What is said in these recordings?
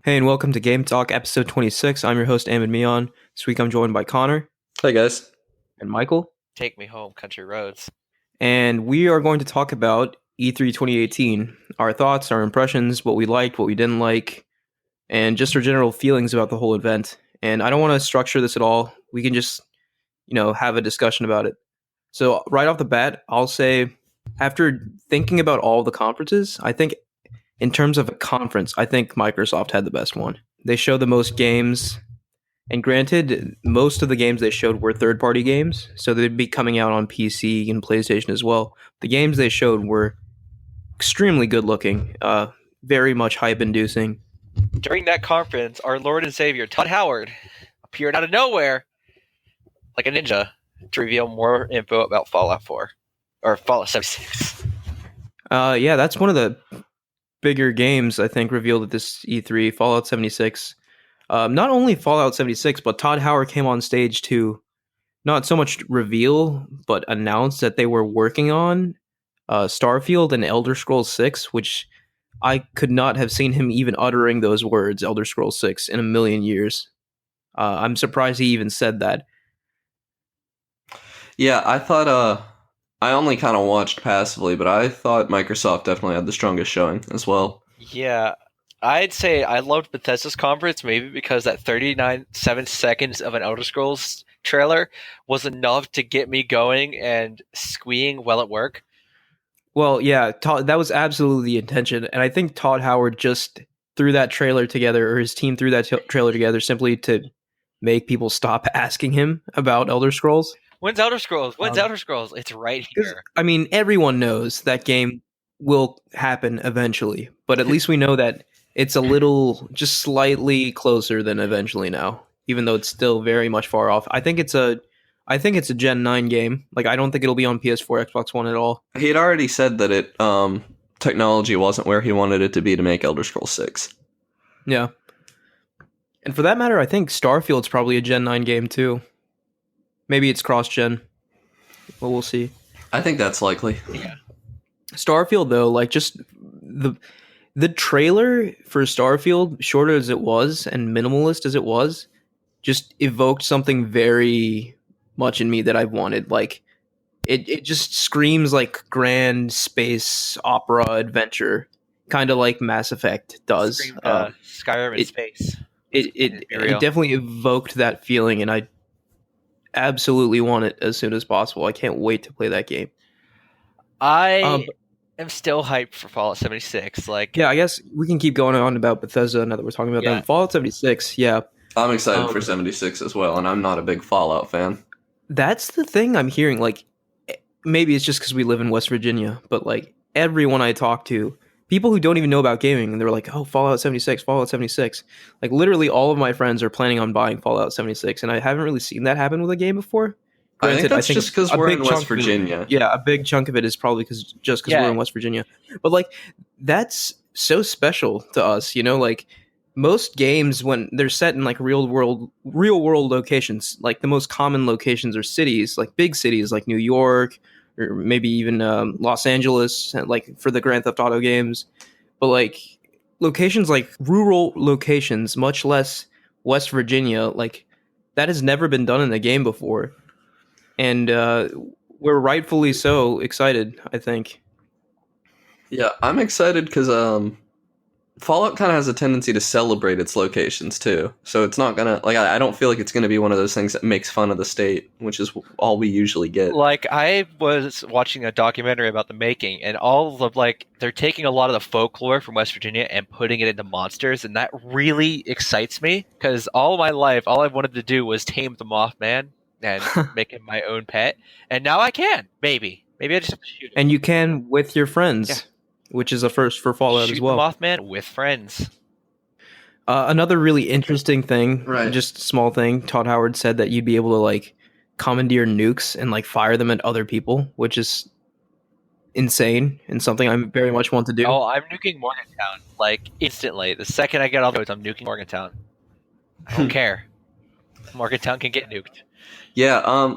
Hey, and welcome to Game Talk, episode 26. I'm your host, Ahmed Mion. This week I'm joined by Connor Hey guys. and Michael, Take me home, country roads. and we are going to talk about E3 2018, our thoughts, our impressions, what we liked, what we didn't like, and just our general feelings about the whole event. And I don't want to structure this at all. We can just, have a discussion about it. So, right off the bat, I'll say, after thinking about all the conferences, I think in terms of a conference, I think Microsoft had the best one. They showed the most games. And granted, most of the games they showed were third-party games, so they'd be coming out on PC and PlayStation as well. The games they showed were extremely good-looking, very much hype-inducing. During that conference, our Lord and Savior, Todd Howard, appeared out of nowhere like a ninja to reveal more info about Fallout 4 or Fallout 76. Yeah, that's one of the bigger games, I think, revealed at this E3, Fallout 76. Not only Fallout 76, but Todd Howard came on stage to not so much reveal, but announce that they were working on Starfield and Elder Scrolls 6, which I could not have seen him even uttering those words, Elder Scrolls 6, in a million years. I'm surprised he even said that. Yeah, I thought I only kind of watched passively, but I thought Microsoft definitely had the strongest showing as well. Yeah, I'd say I loved Bethesda's conference maybe because that 7 seconds of an Elder Scrolls trailer was enough to get me going and squeeing well at work. Well, yeah, that was absolutely the intention, and I think Todd Howard just threw that trailer together, or his team threw that trailer together simply to make people stop asking him about Elder Scrolls. When's Elder Scrolls? When's Elder Scrolls? It's right here. I mean, everyone knows that game will happen eventually, but at least we know that it's a little, just slightly closer than eventually now, even though it's still very much far off. I think it's a Gen 9 game. Like, I don't think it'll be on PS4, Xbox One at all. He had already said that technology wasn't where he wanted it to be to make Elder Scrolls 6. Yeah. And for that matter, I think Starfield's probably a Gen 9 game too. Maybe it's cross-gen. Well, we'll see. I think that's likely. Yeah. Starfield, though, like, just the trailer for Starfield, short as it was and minimalist as it was, just evoked something very much in me that I've wanted. Like, it just screams like grand space opera adventure, kind of like Mass Effect does. Skyrim in space. It definitely evoked that feeling, and I absolutely want it as soon as possible. I can't wait to play that game. I am still hyped for Fallout 76. Yeah, I guess we can keep going on about Bethesda now that we're talking about them. Fallout 76, yeah. I'm excited for 76 as well, and I'm not a big Fallout fan. That's the thing I'm hearing. Like, maybe it's just because we live in West Virginia, but like everyone I talk to, people who don't even know about gaming, and they're like, "Oh, Fallout 76, Fallout 76." Like, literally all of my friends are planning on buying Fallout 76, and I haven't really seen that happen with a game before. Granted, I think that's just because we're in West Virginia. Yeah, a big chunk of it is probably because we're in West Virginia. But like, that's so special to us, like most games when they're set in like real world locations, like the most common locations are cities, like big cities like New York or maybe even Los Angeles, like for the Grand Theft Auto games. But like locations like rural locations, much less West Virginia, like that has never been done in a game before. And we're rightfully so excited, I think. Yeah, I'm excited because Fallout kind of has a tendency to celebrate its locations too. So it's not gonna I don't feel like it's gonna be one of those things that makes fun of the state, which is all we usually get. Like, I was watching a documentary about the making, and all of they're taking a lot of the folklore from West Virginia and putting it into monsters, and that really excites me because all my life, all I wanted to do was tame the Mothman and make him my own pet, and now I can. Maybe I just have to shoot him. And you can with your friends, which is a first for Fallout as well. Shoot the Mothman with friends. Another really interesting thing, right? Just a small thing. Todd Howard said that you'd be able to like commandeer nukes and like fire them at other people, which is insane and something I very much want to do. Oh, I'm nuking Morgantown like instantly. The second I get off the roads, I'm nuking Morgantown. I don't care. Morgantown can get nuked. Yeah,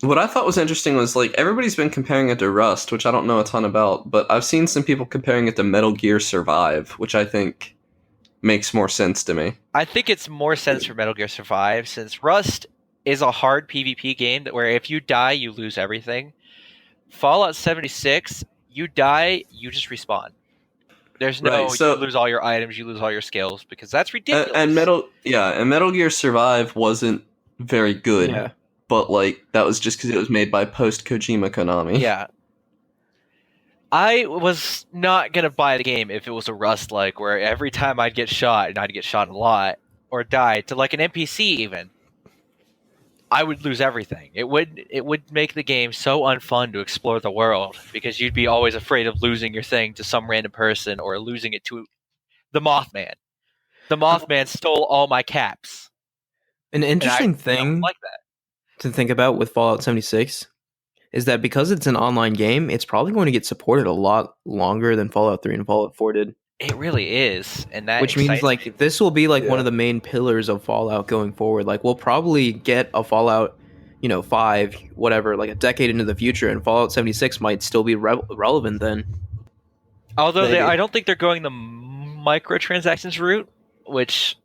what I thought was interesting was, like, everybody's been comparing it to Rust, which I don't know a ton about, but I've seen some people comparing it to Metal Gear Survive, which I think makes more sense to me. I think it's more sense for Metal Gear Survive, since Rust is a hard PvP game where if you die, you lose everything. Fallout 76, you die, you just respawn. There's no, Right, so- you lose all your items, you lose all your skills, because that's ridiculous. And Metal Gear Survive wasn't very good, Yeah. but like that was just because it was made by post Kojima Konami. Yeah. I was not going to buy the game if it was a Rust like, where every time I'd get shot, and I'd get shot a lot, or die, to like an NPC even, I would lose everything. It would make the game so unfun to explore the world, because you'd be always afraid of losing your thing to some random person, or losing it to the Mothman. The Mothman stole all my caps. An interesting I don't thing like that. to think about with Fallout 76 is that because it's an online game, it's probably going to get supported a lot longer than Fallout 3 and Fallout 4 did. It really is, and that Which means excites like me. this will be like one Yeah. of the main pillars of Fallout going forward. Like we'll probably get a Fallout, 5, whatever, like a decade into the future, and Fallout 76 might still be relevant then. Although Maybe. I don't think they're going the microtransactions route, which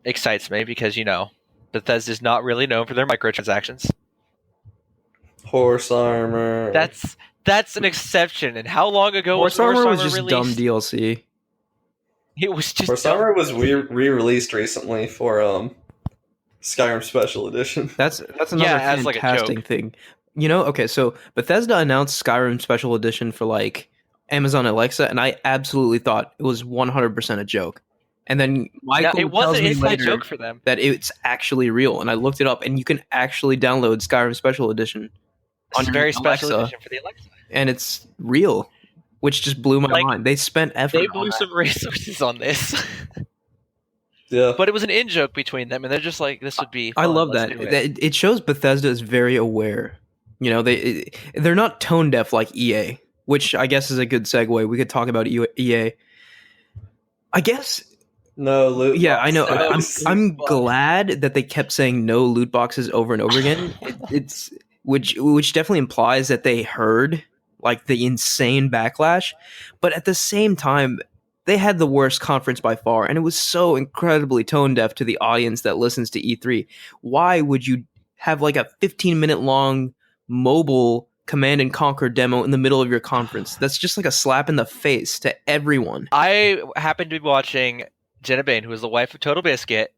excites me because Bethesda's not really known for their microtransactions. Horse armor. That's an exception. And how long ago Horse was Horse Armor Armor was just released? dumb DLC. It was just Horse dumb. armor was re-released recently for Skyrim Special Edition. That's another Yeah, as like a fantastic joke. thing. Okay, so Bethesda announced Skyrim Special Edition for like Amazon Alexa, and I absolutely thought it was 100% a joke. And then Michael No, it wasn't tells me an inside later joke for them. that it's actually real, and I looked it up, and you can actually download Skyrim Special Edition, It's a on very your special Alexa. edition for the Alexa. and it's real, which just blew my Like, mind. They spent effort. They on blew that. some resources on this, Yeah. but it was an in joke between them, and they're just like, "This would be." I fun, love let's that. do it." It shows Bethesda is very aware. They're not tone deaf like EA, which I guess is a good segue. We could talk about EA. I guess. No loot. Yeah, I know. boxes. I'm glad that they kept saying no loot boxes over and over again. It's which definitely implies that they heard like the insane backlash, but at the same time, they had the worst conference by far, and it was so incredibly tone deaf to the audience that listens to E3. Why would you have like a 15-minute long mobile Command and Conquer demo in the middle of your conference? That's just like a slap in the face to everyone. I happened to be watching Jenna Bain, who is the wife of Total Biscuit,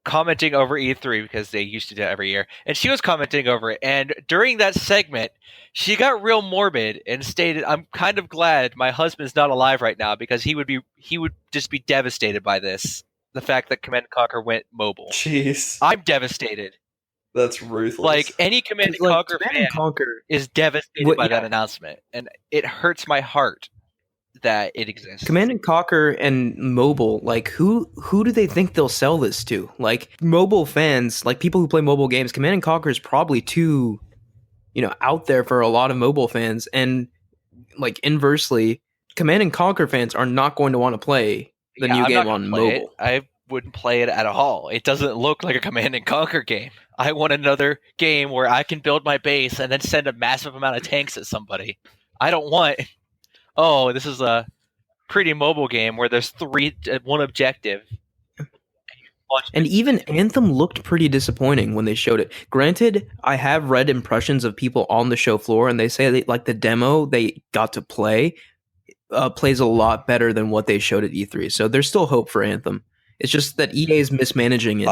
commenting over E3 because they used to do it every year, and she was commenting over it. And during that segment, she got real morbid and stated, "I'm kind of glad my husband's not alive right now because he would just be devastated by this. The fact that Command and Conquer went mobile. Jeez, I'm devastated. that's ruthless. Like any Command and Conquer Command fan and Conquer is devastated What- by yeah. that announcement, and it hurts my heart that it exists." Command and Conquer and mobile, like who do they think they'll sell this to? Like mobile fans, like people who play mobile games, Command and Conquer is probably too, out there for a lot of mobile fans. And like inversely, Command and Conquer fans are not going to want to play the new I'm game not gonna on play it. mobile. I wouldn't play it at all. It doesn't look like a Command and Conquer game. I want another game where I can build my base and then send a massive amount of tanks at somebody. I don't want. Oh, this is a pretty mobile game where there's one objective. And even Anthem looked pretty disappointing when they showed it. Granted, I have read impressions of people on the show floor, and they say that like the demo they got to play plays a lot better than what they showed at E3. So there's still hope for Anthem. It's just that EA is mismanaging it.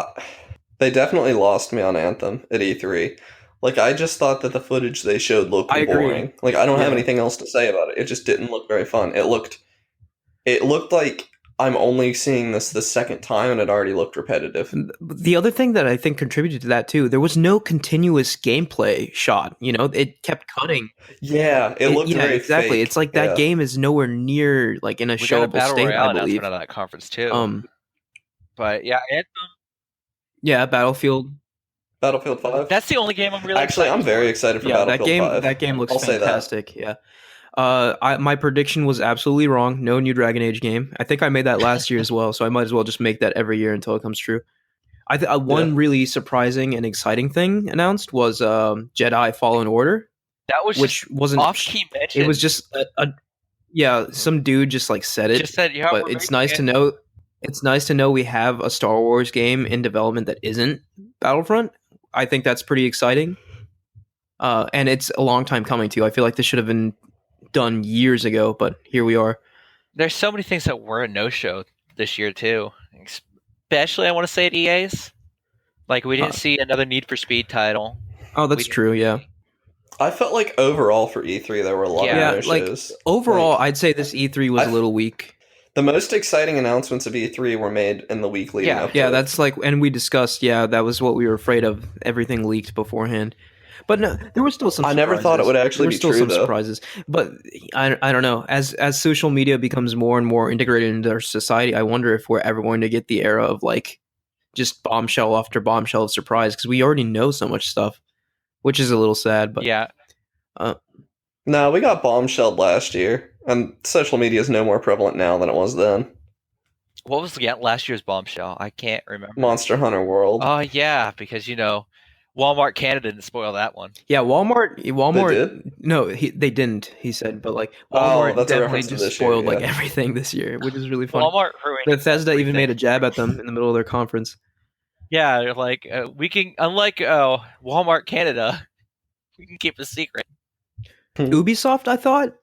They definitely lost me on Anthem at E3. Like, I just thought that the footage they showed looked I agree. boring. Like, I don't have Yeah. anything else to say about it. It just didn't look very fun. It looked like I'm only seeing this the second time, and it already looked repetitive. The other thing that I think contributed to that too, there was no continuous gameplay shot. It kept cutting. Yeah, it looked very exactly. fake. It's like that Yeah. game is nowhere near like in a We got a showable battle state, royale I believe. announcement at that conference too. But yeah, Yeah, Battlefield. Battlefield 5. that's the only game I'm really. Actually, I'm excited very for. excited for Yeah, Battlefield 5. that game looks I'll say that. fantastic. Yeah. My prediction was absolutely wrong. No new Dragon Age game. I think I made that last year as well, so I might as well just make that every year until it comes true. One Yeah. really surprising and exciting thing announced was Jedi Fallen Order, That was which wasn't. off-key mention. It was just some dude just like said it. Just said, yeah, but we're it's making nice it. to know. it's nice to know we have a Star Wars game in development that isn't Battlefront. I think that's pretty exciting. And it's a long time coming too. I feel like this should have been done years ago, but here we are. There's so many things that were a no-show this year too. Especially, I want to say at EA's. Like we didn't see another Need for Speed title. Oh, that's true. Yeah. I felt like overall for E3 there were a lot of no like shows. overall, Like, I'd say this E3 was a little weak. the most exciting announcements of E3 were made in the week leading up. Yeah, to that's like, and we discussed. Yeah, that was what we were afraid of. Everything leaked beforehand. But no, there were still some. I never thought it would actually be still true, some though. surprises. But I don't know. As social media becomes more and more integrated into our society, I wonder if we're ever going to get the era of like just bombshell after bombshell of surprise, because we already know so much stuff, which is a little sad. But yeah, no, we got bombshelled last year, and social media is no more prevalent now than it was then. what was last year's bombshell? I can't remember. Monster Hunter World. Oh yeah, because Walmart Canada didn't spoil that one. yeah, Walmart. They did? No, they didn't. He said, but like Oh, Walmart that's a definitely reference to just this year, spoiled like yeah. everything this year, which is really funny. Walmart ruined. Bethesda even everything. made a jab at them in the middle of their conference. Yeah, they're like we can, unlike Walmart Canada, we can keep a secret. Ubisoft, I thought.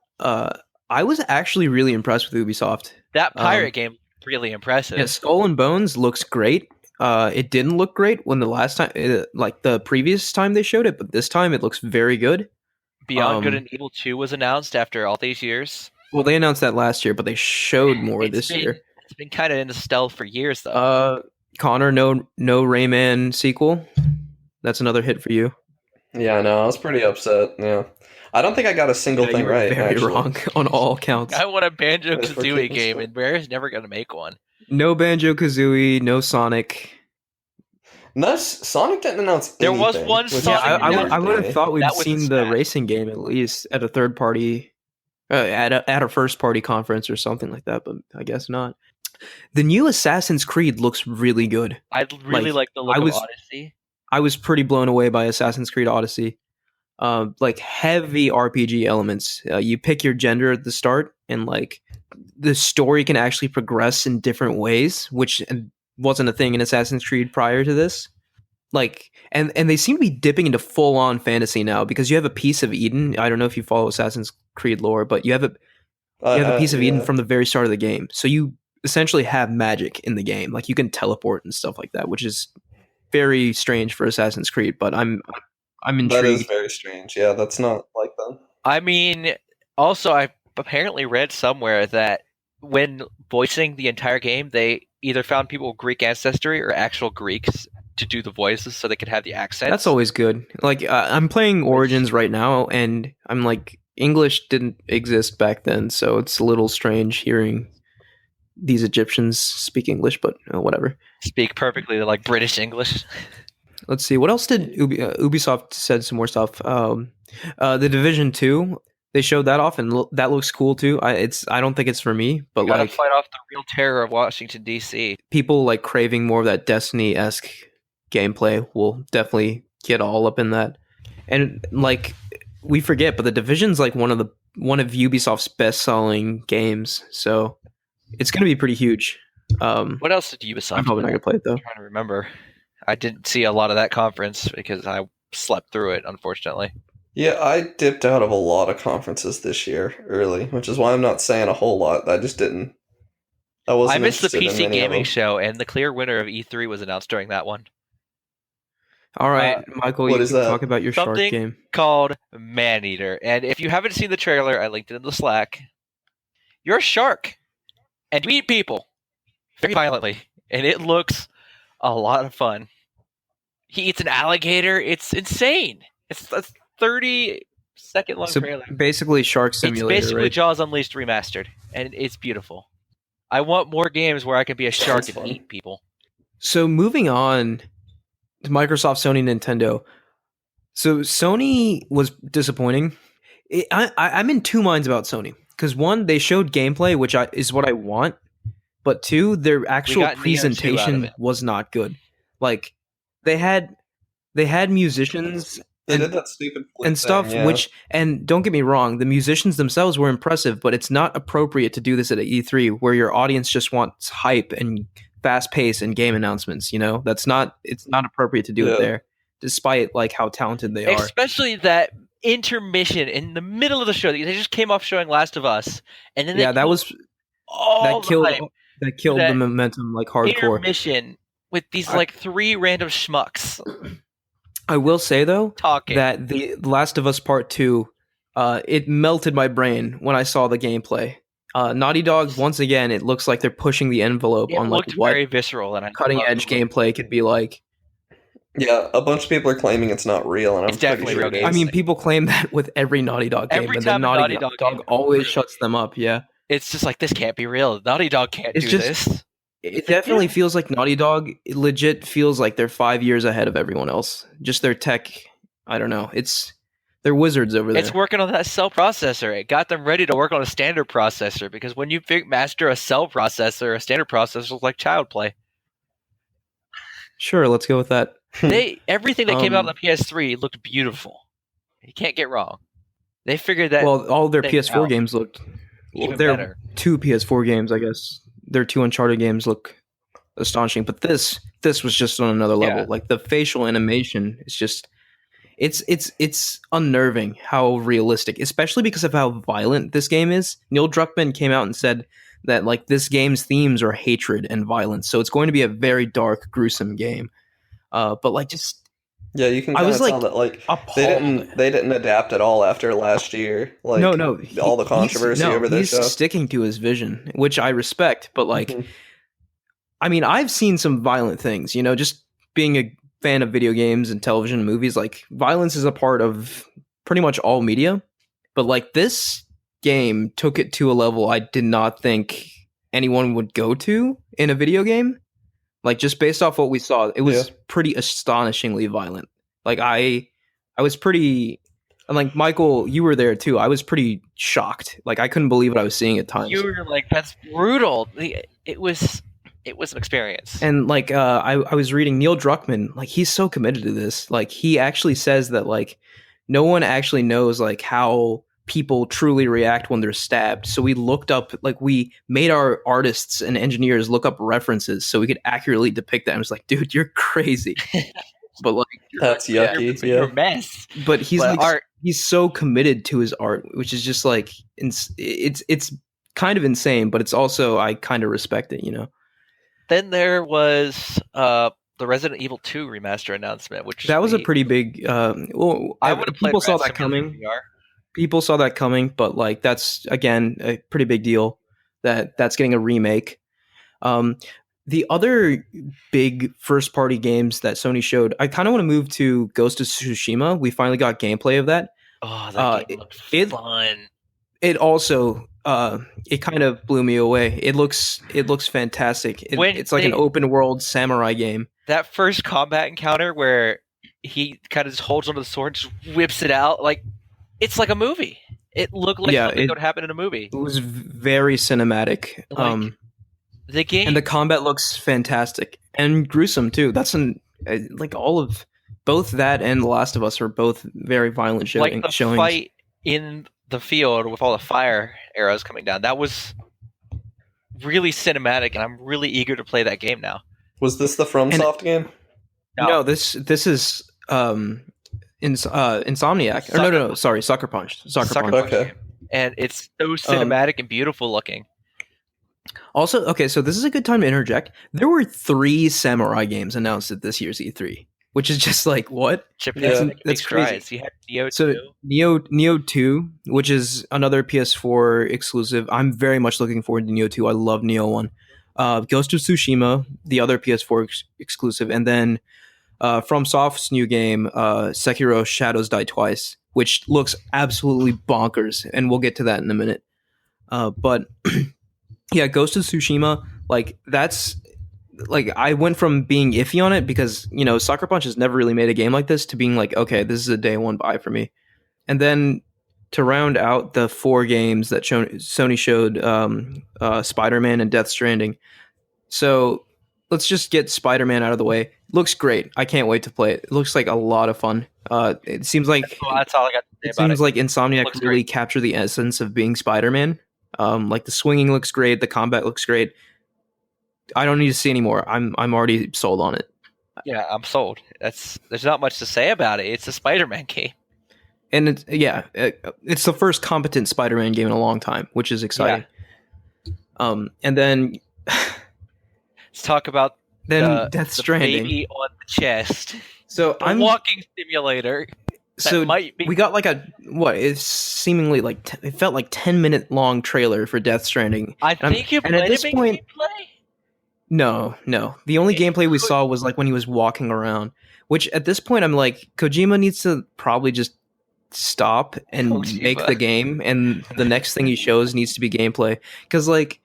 I was actually really impressed with Ubisoft. That pirate game really impressive. Yeah, Skull and Bones looks great. It didn't look great when the last time, like the previous time they showed it, but this time it looks very good. Beyond Good and Evil 2 was announced after all these years. Well, they announced that last year, but they showed more It's this year. It's been kind of in stealth for years, though. Connor, no Rayman sequel. That's another hit for you. Yeah, I know. I was pretty upset. Yeah, I don't think I got a single Yeah, thing you were right. very actually. wrong on all counts. I want a Banjo That's Kazooie ridiculous. game, and Rare's never going to make one. No Banjo Kazooie, no Sonic. No, Sonic didn't announce. There was anything, one which Sonic is Yeah, weird I to would me. have thought we'd That was seen the the Smash. racing game at least at a third party, at a first party conference or something like that, but I guess not. The new Assassin's Creed looks really good. I really like the look I was- of Odyssey. I was pretty blown away by Assassin's Creed Odyssey. Like heavy RPG elements. You pick your gender at the start, and like the story can actually progress in different ways, which wasn't a thing in Assassin's Creed prior to this. Like, and they seem to be dipping into full on fantasy now because you have a piece of Eden. I don't know if you follow Assassin's Creed lore, but you have a piece of Eden from the very start of the game. So you essentially have magic in the game. Like you can teleport and stuff like that, which is very strange for Assassin's Creed. But I'm That intrigued. is very strange. Yeah, that's not like them. I mean, also, I apparently read somewhere that when voicing the entire game, they either found people with Greek ancestry or actual Greeks to do the voices so they could have the accents. That's always good. Like I'm playing Origins right now, and I'm like, English didn't exist back then, so it's a little strange hearing these Egyptians speak English, but whatever. Speak perfectly like British English. Let's see, what else did Ubisoft said some more stuff. The Division 2, they showed that off, and that looks cool too. I don't think it's for me, but We gotta like fight off the real terror of Washington D.C. people like craving more of that Destiny-esque gameplay will definitely get all up in that. And like we forget, but the Division's like one of Ubisoft's best-selling games, so it's going to be pretty huge. What else did Ubisoft? I'm probably not going to play it though. I'm trying to remember. I didn't see a lot of that conference because I slept through it, unfortunately. Yeah, I dipped out of a lot of conferences this year early, which is why I'm not saying a whole lot. I just didn't. I wasn't. I missed the interested in PC many of gaming them. show, and the clear winner of E3 was announced during that one. All right, Michael, what you is can that? talk about your shark Something game. called Maneater. And if you haven't seen the trailer, I linked it in the Slack. You're a shark, and you eat people very violently, and it looks a lot of fun. He eats an alligator. It's insane. It's a 30-second long So trailer. basically, Shark It's Simulator, basically right? Jaws Unleashed remastered, and it's beautiful. I want more games where I can be a shark Sounds and fun. eat people. So moving on to Microsoft, Sony, Nintendo. So Sony was disappointing. I'm in two minds about Sony because one, they showed gameplay, which is what I want, but two, their actual got Neo 2 out of presentation it. was not good. Like they had musicians They did that stupid flip and stuff, thing, yeah. which, and don't get me wrong, the musicians themselves were impressive, but it's not appropriate to do this at an E3 where your audience just wants hype and fast pace and game announcements. It's not appropriate to do it there, despite like how talented they are. Especially that intermission in the middle of the show. They just came off showing Last of Us, and then that killed the momentum like hardcore. Intermission with these like 3 random schmucks. I will say though talking that the Last of Us Part 2, it melted my brain when I saw the gameplay. Naughty Dog, once again, it looks like they're pushing the envelope on like what very visceral and cutting edge gameplay could be like. Yeah, a bunch of people are claiming it's not real, and it's definitely real. I mean, people claim that with every Naughty Dog game, and then Naughty Dog always shuts them up. Yeah, it's just like, this can't be real. Naughty Dog can't do this. It definitely feels like Naughty Dog legit feels like they're 5 years ahead of everyone else. Just their tech, I don't know. They're wizards over there. It's working on that cell processor. It got them ready to work on a standard processor, because when you master a cell processor, a standard processor is like child play. Sure, let's go with that. Everything that came out on the PS3 looked beautiful. You can't get wrong. They figured that. Well, all their PS4 games looked even better. 2 PS4 games, I guess. Their 2 Uncharted games look astonishing, but this was just on another level. Like the facial animation is just it's unnerving how realistic, especially because of how violent this game is. Neil Druckmann came out and said that like this game's themes are hatred and violence, so it's going to be a very dark, gruesome game. But like just you can kind of tell that like they didn't adapt at all after last year. Like no, all the controversy over this he's show. Sticking to his vision, which I respect. But like, I mean, I've seen some violent things. Just being a fan of video games and television and movies, like violence is a part of pretty much all media. But like this game took it to a level I did not think anyone would go to in a video game. Like just based off what we saw, it was pretty astonishingly violent. Like I was pretty, and like Michael, you were there too. I was pretty shocked. Like I couldn't believe what I was seeing at times. You were like, "That's brutal." It was an experience. And like I was reading Neil Druckmann. Like he's so committed to this. Like he actually says that like no one actually knows like how people truly react when they're stabbed. So we looked up, like we made our artists and engineers look up references so we could accurately depict that. I was like, dude, you're crazy. But like that's yucky. You're a mess. But he's so committed to his art, which is just like it's kind of insane, but it's also, I kind of respect it, Then there was the Resident Evil 2 remaster announcement, which was a pretty big people saw that coming. People saw that coming, but like that's again a pretty big deal that's getting a remake. The other big first party games that Sony showed, I kind of want to move to Ghost of Tsushima. We finally got gameplay of that. Oh, that game looked fun. It also it kind of blew me away. It looks fantastic. It's like an open world samurai game. That first combat encounter where he kind of just holds onto the sword, just whips it out, like it's like a movie. It looked like something that would happen in a movie. It was very cinematic. The game and the combat looks fantastic and gruesome too. That's like all of both that and The Last of Us are both very violent showings. Like the fight in the field with all the fire arrows coming down. That was really cinematic, and I'm really eager to play that game now. Was this the FromSoft game? No, this is Insomniac. No, sorry, Sucker Punch. Sucker Punch. Okay. And it's so cinematic and beautiful looking. Also, okay, so this is a good time to interject. There were 3 samurai games announced at this year's E3, which is just like, what? That's crazy. You had Neo 2. So Neo 2, which is another PS4 exclusive. I'm very much looking forward to Neo 2. I love Neo 1. Ghost of Tsushima, the other PS4 exclusive, and then FromSoft's new game, Sekiro Shadows Die Twice, which looks absolutely bonkers, and we'll get to that in a minute. But yeah, Ghost of Tsushima, like that's like I went from being iffy on it because Sucker Punch has never really made a game like this to being like, okay, this is a day one buy for me, and then to round out the 4 games that Sony showed, Spider-Man and Death Stranding. So let's just get Spider-Man out of the way. Looks great. I can't wait to play it. It looks like a lot of fun. It seems like Well, that's all I got to say it about seems it. like Insomniac Looks really great. captured the essence of being Spider-Man. Like the swinging looks great, the combat looks great. I don't need to see anymore. I'm already sold on it. Yeah, I'm sold. There's not much to say about it. It's a Spider-Man game. And it's the first competent Spider-Man game in a long time, which is exciting. And then Let's talk about Death the Stranding. baby on the chest. So The walking simulator. So might be. we got like it's seemingly like it felt like 10-minute long trailer for Death Stranding. I think you and at played this a big point, gameplay. No. The only It gameplay we could- saw was like when he was walking around. Which at this point, I'm like, Kojima needs to probably just stop and Kojima. make the game, and the next thing he shows needs to be gameplay. Because like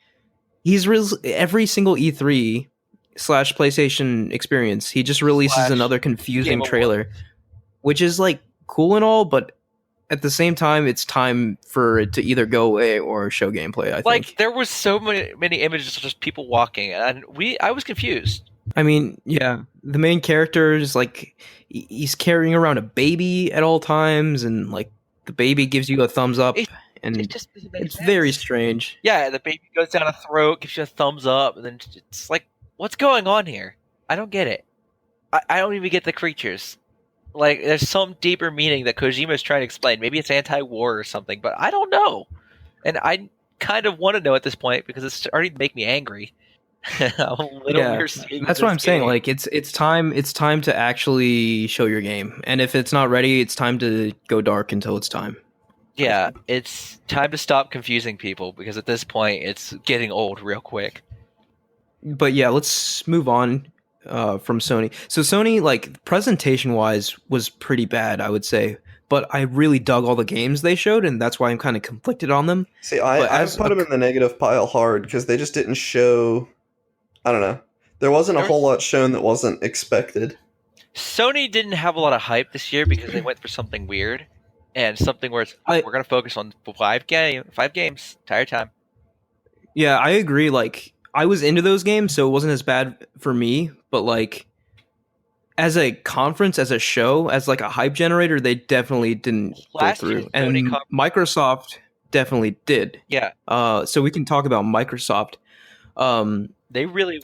he's every single E3 / PlayStation experience, he just releases / another Game confusing Awards. trailer, which is like cool and all, but at the same time, it's time for it to either go away or show gameplay. I Like think. there was so many images of just people walking, and I was confused. I mean, yeah, the main character is like he's carrying around a baby at all times, and like the baby gives you a thumbs up, and It just doesn't make it's sense. very strange. Yeah, the baby goes down a throat, gives you a thumbs up, and then it's like, what's going on here? I don't get it. I don't even get the creatures. Like, there's some deeper meaning that Kojima's trying to explain. Maybe it's anti-war or something, but I don't know. And I kind of want to know at this point because it's starting to make me angry. I'm a little Yeah, weird seeing That's what this I'm saying. game. Like it's time to actually show your game, and if it's not ready, it's time to go dark until it's time. Yeah, it's time to stop confusing people because at this point it's getting old real quick. But yeah, let's move on from Sony. So Sony, like presentation wise, was pretty bad, I would say. But I really dug all the games they showed, and that's why I'm kind of conflicted on them. See, But I as put a- them in the negative pile hard because they just didn't show. I don't know. There wasn't a There whole lot shown that wasn't expected. Sony didn't have a lot of hype this year because they went for something weird and something where we're going to focus on five games entire time. Yeah, I agree. Like I was into those games, so it wasn't as bad for me. But like as a conference, as a show, as like a hype generator, they definitely didn't Last go year's through. And Sony conference- Microsoft definitely did. Yeah, So we can talk about Microsoft. they really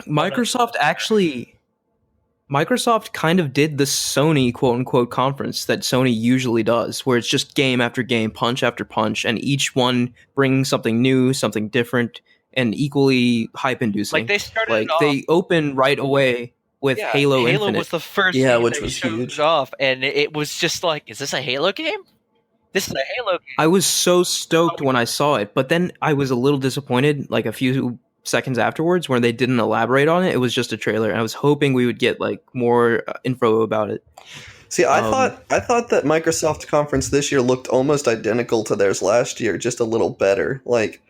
Microsoft kind of did the Sony quote unquote conference that Sony usually does, where it's just game after game, punch after punch, and each one brings something new, something different, and equally hype inducing. like they started Like it off, they open right away with yeah, Halo Infinite. was the first Yeah, game which that was showed huge. off, and it was just like, is this a Halo game? This is a Halo game. I was so stoked when I saw it, but then I was a little disappointed like a few seconds afterwards when they didn't elaborate on it. It was just a trailer, and I was hoping we would get like more info about it. See, I thought that Microsoft conference this year looked almost identical to theirs last year, just a little better. Like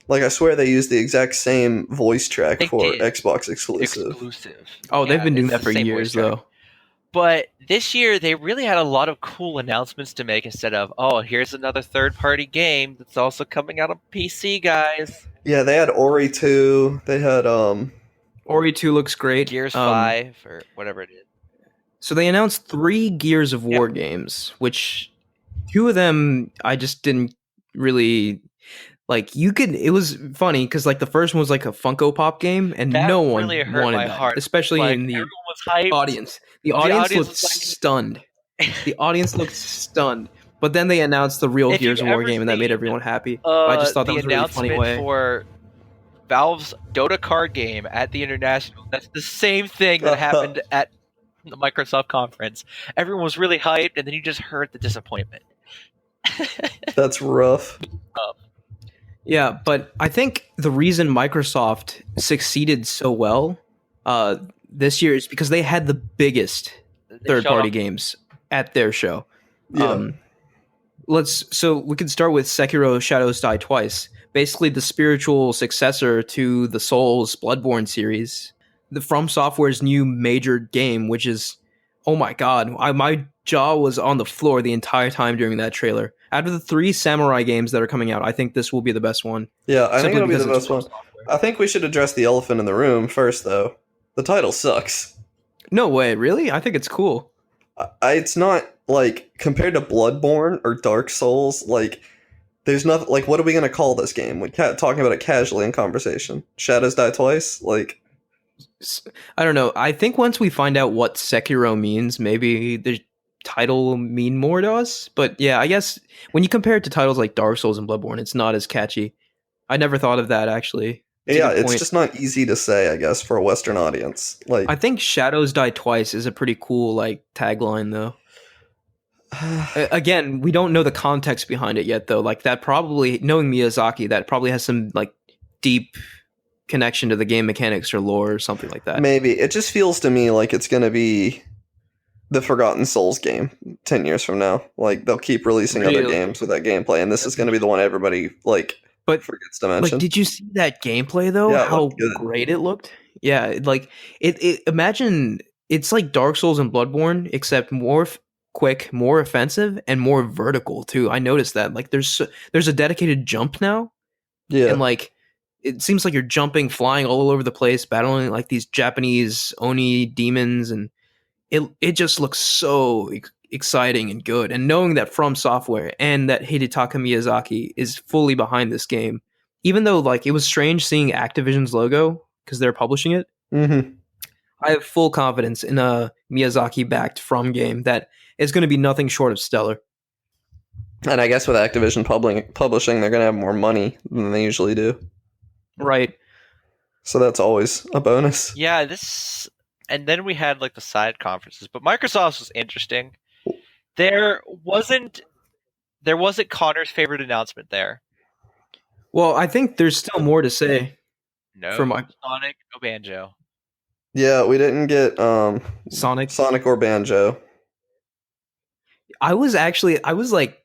I swear they used the exact same voice track They for did. Xbox exclusive. Oh, they've Yeah, been doing it's that the for same years, voice track. though. But this year, they really had a lot of cool announcements to make instead of, oh, here's another third-party game that's also coming out on PC, guys. Yeah, they had Ori 2. They had Ori 2 looks great. Gears 5 or whatever it is. So they announced 3 Gears of War games, which 2 of them I just didn't really like. It was funny because like the first one was like a Funko Pop game, and That no one really hurt wanted my that, heart. especially Like, in the everyone was hyped. audience. The audience audience looked was like- stunned. The audience looked stunned. But then they announced the real If Gears you've of War ever game, and that made seen, everyone happy. I just thought that the was a really funny announcement way. for Valve's Dota card game at the International. That's the same thing that happened at the Microsoft conference. Everyone was really hyped, and then you just heard the disappointment. that's rough. Yeah, but I think the reason Microsoft succeeded so well this year is because they had the biggest They third-party showed off- games at their show. Yeah. So we could start with Sekiro: Shadows Die Twice, basically the spiritual successor to the Souls Bloodborne series, the From Software's new major game, which is, oh my god, my jaw was on the floor the entire time during that trailer. Out of the 3 samurai games that are coming out, I think this will be the best one. Yeah, I think Simply it'll be because the it's best From one. Software. I think we should address the elephant in the room first, though. The title sucks. No way, really? I think it's cool. It's not like compared to Bloodborne or Dark Souls, like there's nothing. Like, what are we gonna call this game? We're talking about it casually in conversation. Shadows Die Twice, like. I don't know. I think once we find out what Sekiro means, maybe the title will mean more to us. But yeah, I guess when you compare it to titles like Dark Souls and Bloodborne, it's not as catchy. I never thought of that, actually. Yeah, it's just not easy to say, I guess, for a Western audience. Like, I think Shadows Die Twice is a pretty cool like tagline, though. Again, we don't know the context behind it yet, though. Like that probably, knowing Miyazaki, that probably has some like deep connection to the game mechanics or lore or something like that. Maybe. It just feels to me like it's going to be the Forgotten Souls game 10 years from now. Like they'll keep releasing other games with that gameplay, and this is going to be the one everybody like forgets to mention. Like, did you see that gameplay though? Yeah, how great it looked. Yeah, like it imagine it's like Dark Souls and Bloodborne, except more quick, more offensive, and more vertical too. I noticed that. Like there's a dedicated jump now. Yeah. And like it seems like you're jumping, flying all over the place, battling like these Japanese Oni demons, and it just looks so exciting and good. And knowing that From Software and that Hidetaka Miyazaki is fully behind this game, even though like it was strange seeing Activision's logo because they're publishing it. Mm-hmm. I have full confidence in a Miyazaki-backed From game that is going to be nothing short of stellar. And I guess with Activision publishing, they're going to have more money than they usually do. Right. So that's always a bonus. Yeah, and then we had like the side conferences, but Microsoft's was interesting. There wasn't Connor's favorite announcement there. Well, I think there's still more to say. No, from Sonic, no Banjo. Yeah, we didn't get Sonic or Banjo. I was like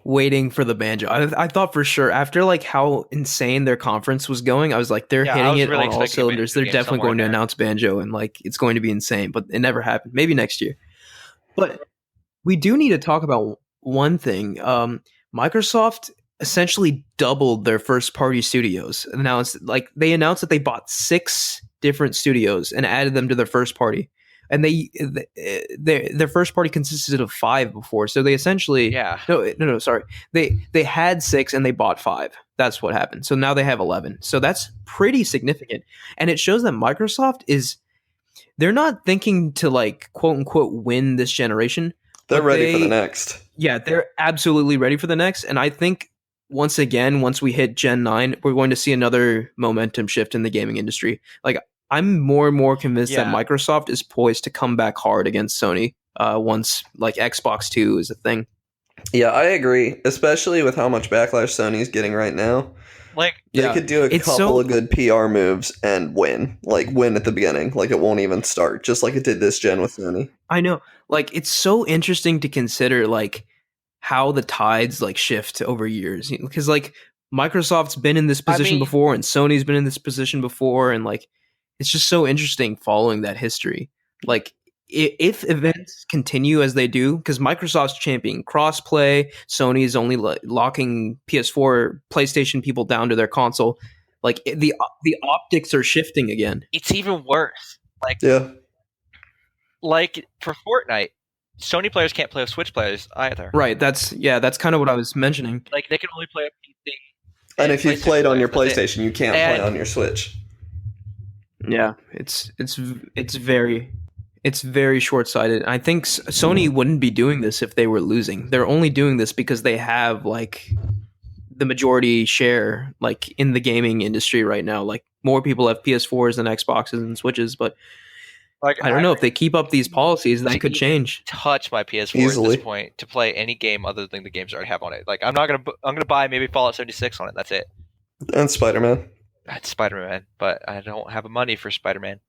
waiting for the Banjo. I thought for sure after like how insane their conference was going, I was like, they're hitting it really on all cylinders. They're definitely going to announce Banjo, and like it's going to be insane. But it never happened. Maybe next year. But we do need to talk about one thing. Microsoft essentially doubled their first party studios. They announced that they bought 6 different studios and added them to their first party. And their first party consisted of 5 before, so they essentially sorry, they had 6 and they bought 5. That's what happened. So now they have 11. So that's pretty significant, and it shows that Microsoft they're not thinking to like quote unquote win this generation. They're ready for the next. Yeah, they're absolutely ready for the next, and I think once we hit Gen 9, we're going to see another momentum shift in the gaming industry. Like, I'm more and more convinced that Microsoft is poised to come back hard against Sony once like Xbox 2 is a thing. Yeah, I agree, especially with how much backlash Sony's getting right now. Like they could do a couple of good PR moves and win at the beginning. Like it won't even start, just like it did this gen with Sony. I know. Like it's so interesting to consider like how the tides like shift over years, because like Microsoft's been in this position before and Sony's been in this position before, and like it's just so interesting following that history. Like if events continue as they do, because Microsoft's championing crossplay, Sony is only locking PS4, PlayStation people down to their console. Like the optics are shifting again. It's even worse. Like for Fortnite, Sony players can't play with Switch players either. Right. That's kind of what I was mentioning. Like they can only play a PC. And if you've played on your PlayStation, you can't play on your Switch. Yeah, it's very short-sighted. I think Sony wouldn't be doing this if they were losing. They're only doing this because they have like the majority share like in the gaming industry right now. Like more people have PS4s than Xboxes and Switches, but like I don't know if they keep up these policies, that could change. Touch my PS4 at this point to play any game other than the games I already have on it. Like I'm gonna buy maybe Fallout 76 on it. That's it. And Spider-Man. That's Spider-Man, but I don't have money for Spider-Man.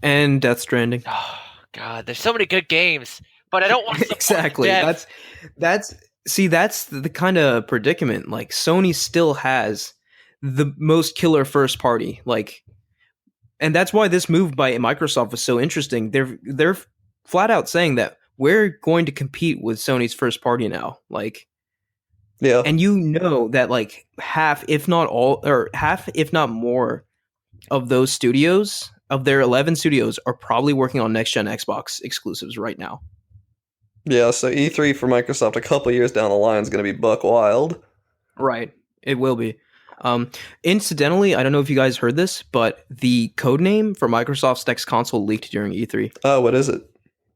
And Death Stranding. Oh God, there's so many good games, but I don't want to exactly. That's the kind of predicament. Like Sony still has the most killer first party. Like, and that's why this move by Microsoft was so interesting. They're flat out saying that we're going to compete with Sony's first party now. Like, yeah, and you know that like half, if not more, of those studios, of their 11 studios, are probably working on next gen Xbox exclusives right now. Yeah, so E3 for Microsoft a couple years down the line is going to be buck wild. Right. It will be. Incidentally, I don't know if you guys heard this, but the code name for Microsoft's next console leaked during E3. Oh, what is it?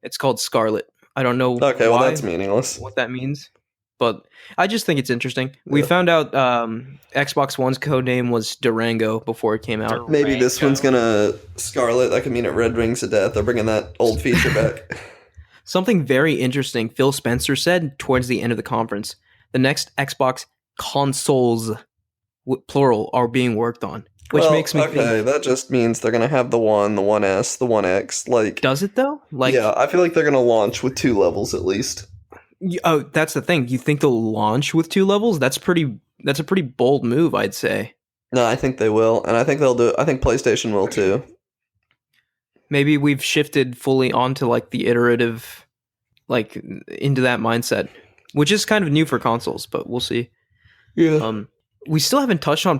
It's called Scarlet. I don't know Okay, well that's meaningless. what that means, but I just think it's interesting. We Yeah. found out Xbox One's code name was Durango before it came out. Maybe this Durango. one's gonna Scarlet. That could mean it Red Rings of Death. They're bringing that old feature back. Something very interesting Phil Spencer said towards the end of the conference. The next Xbox consoles, plural, are being worked on, which makes me okay. think. That just means they're gonna have the One, the One S, the One X. Like, Does it though? Like, yeah, I feel like they're gonna launch with 2 levels at least. oh, that's the thing. You think they'll launch with 2 levels? That's a pretty bold move, I'd say. No, I think they will, and I think they'll do. I think PlayStation will too. Maybe we've shifted fully onto like the iterative, like into that mindset, which is kind of new for consoles, but we'll see. Yeah. We still haven't touched on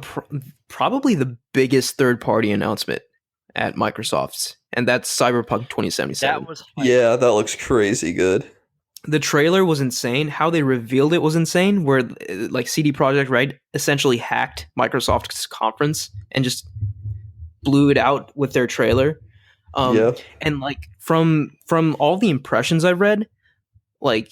probably the biggest third-party announcement at Microsoft's, and that's Cyberpunk 2077. That was hype. Yeah, that looks crazy good. The trailer was insane. How they revealed it was insane, where like CD Projekt Red essentially hacked Microsoft's conference and just blew it out with their trailer. Yeah. And like from all the impressions I've read, like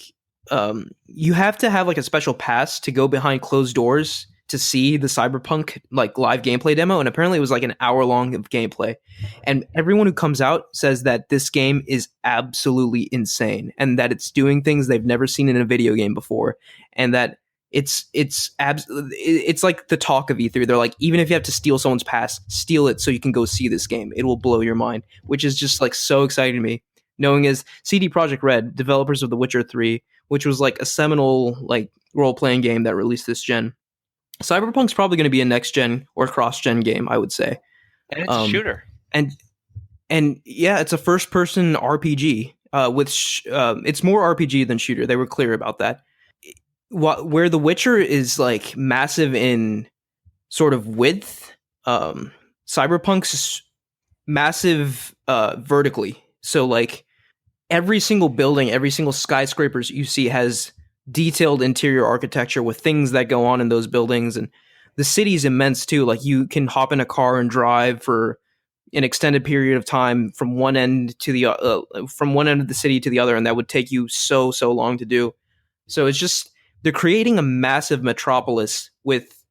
you have to have like a special pass to go behind closed doors to see the Cyberpunk like live gameplay demo, and apparently it was like an hour long of gameplay. And everyone who comes out says that this game is absolutely insane, and that it's doing things they've never seen in a video game before, and that it's like the talk of E3. They're like, even if you have to steal someone's pass, steal it so you can go see this game. It will blow your mind, which is just like so exciting to me. Knowing as CD Projekt Red, developers of The Witcher 3, which was like a seminal like role-playing game that released this gen. Cyberpunk's probably going to be a next-gen or cross-gen game, I would say. And it's a shooter. And yeah, it's a first-person RPG. It's more RPG than shooter. They were clear about that. Where The Witcher is like massive in sort of width, Cyberpunk's massive vertically. So like every single building, every single skyscrapers you see has detailed interior architecture with things that go on in those buildings, and the city's immense too. Like you can hop in a car and drive for an extended period of time from one end to the from one end of the city to the other, and that would take you so long to do. So it's just they're creating a massive metropolis with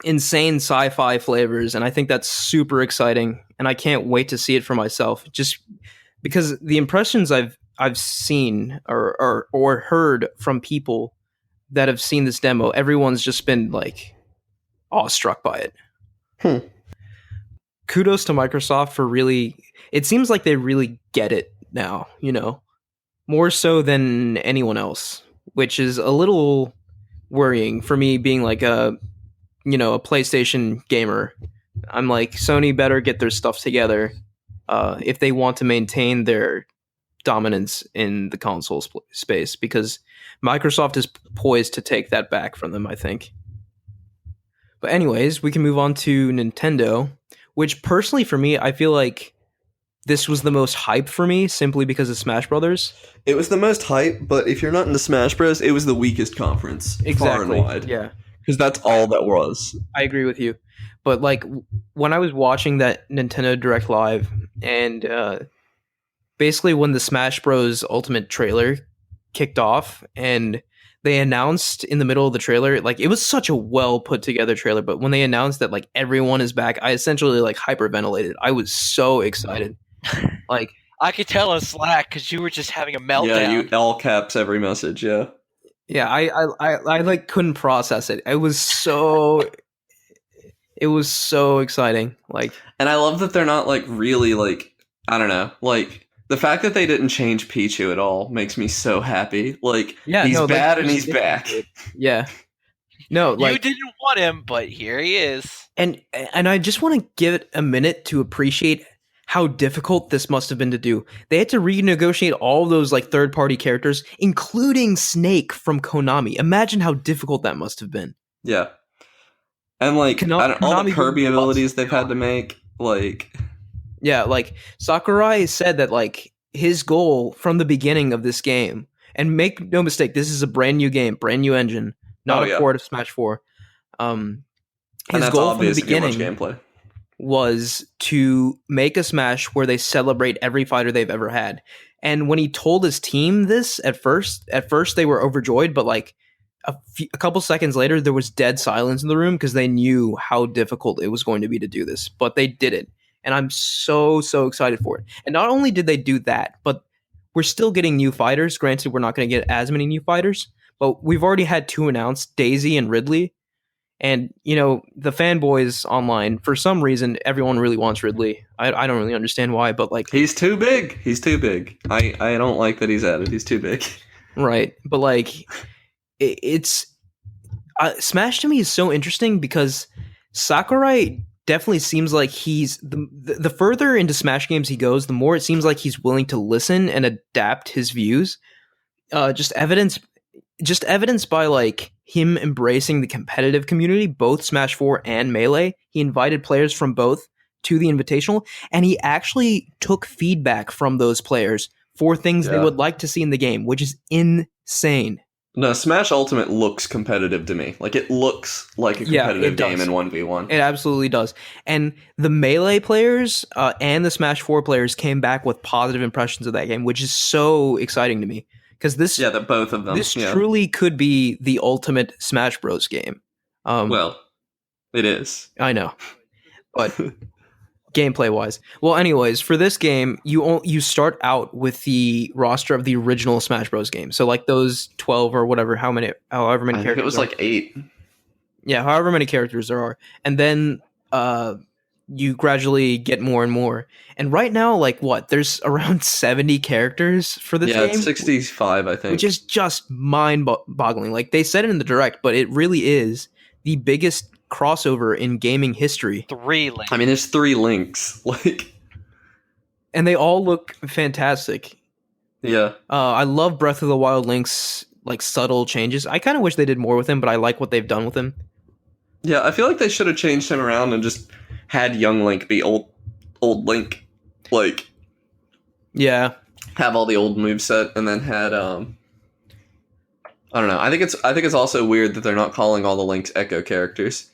insane sci-fi flavors, and I think that's super exciting, and I can't wait to see it for myself. Just because the impressions I've seen or heard from people that have seen this demo, everyone's just been like awestruck by it. Kudos to Microsoft for really, it seems like they really get it now, you know, more so than anyone else, which is a little worrying for me being like a PlayStation gamer. I'm like, Sony better get their stuff together if they want to maintain their dominance in the console space, because Microsoft is poised to take that back from them, I think. But anyways, we can move on to Nintendo, which personally for me, I feel like this was the most hype for me simply because of Smash Brothers. It was the most hype, but if you're not into Smash Bros, it was the weakest conference. Exactly. Far and wide. Yeah. Because that's all that was. I agree with you. But like when I was watching that Nintendo Direct Live, and basically when the Smash Bros. Ultimate trailer kicked off and they announced in the middle of the trailer, like it was such a well put together trailer, but when they announced that like everyone is back, I essentially like hyperventilated. I was so excited. Like I could tell on Slack because you were just having a meltdown. Yeah, you all caps every message, yeah. Yeah, I like couldn't process it. It was so exciting. Like, and I love that they're not like really like, I don't know, like the fact that they didn't change Pichu at all makes me so happy. Like, yeah, he's no, bad like, and he's back. Yeah. No, like you didn't want him, but here he is. And I just want to give it a minute to appreciate how difficult this must have been to do. They had to renegotiate all those like third-party characters, including Snake from Konami. Imagine how difficult that must have been. Yeah. And like all the Konami Kirby abilities they've had to make, like yeah, like Sakurai said that like his goal from the beginning of this game, and make no mistake, this is a brand new game, brand new engine, not a port of Smash 4. His goal from the beginning was to make a Smash where they celebrate every fighter they've ever had. And when he told his team this at first they were overjoyed, but like a couple seconds later, there was dead silence in the room because they knew how difficult it was going to be to do this. But they did it, and I'm so excited for it. And not only did they do that, but we're still getting new fighters. Granted, we're not going to get as many new fighters, but we've already had 2 announced, Daisy and Ridley. And, you know, the fanboys online, for some reason, everyone really wants Ridley. I don't really understand why, but like... He's too big. He's too big. I don't like that he's added. He's too big. Right. But like, it's... Smash to me is so interesting because Sakurai definitely seems like he's... The further into Smash games he goes, the more it seems like he's willing to listen and adapt his views. Just evidenced by like him embracing the competitive community, both Smash 4 and Melee. He invited players from both to the Invitational, and he actually took feedback from those players for things they would like to see in the game, which is insane. No, Smash Ultimate looks competitive to me. Like, it looks like a competitive game in 1v1. It absolutely does. And the Melee players and the Smash 4 players came back with positive impressions of that game, which is so exciting to me. Because this, both of them. This truly could be the ultimate Smash Bros. Game. Well, it is. I know, but gameplay wise, well, anyways, for this game, you start out with the roster of the original Smash Bros. Game. So like those 12 or whatever, however many characters. I think it was like 8. Yeah, however many characters there are, and then you gradually get more and more. And right now, like there's around 70 characters for this game. Yeah, it's 65, I think. Which is just mind-boggling. Like, they said it in the Direct, but it really is the biggest crossover in gaming history. 3 links. I mean, there's 3 links. And they all look fantastic. Yeah. I love Breath of the Wild Link's, like, subtle changes. I kind of wish they did more with him, but I like what they've done with him. Yeah, I feel like they should have changed him around and just had young Link be old Link. Like, yeah, have all the old moveset, and then had I don't know. I think it's also weird that they're not calling all the Link's Echo characters.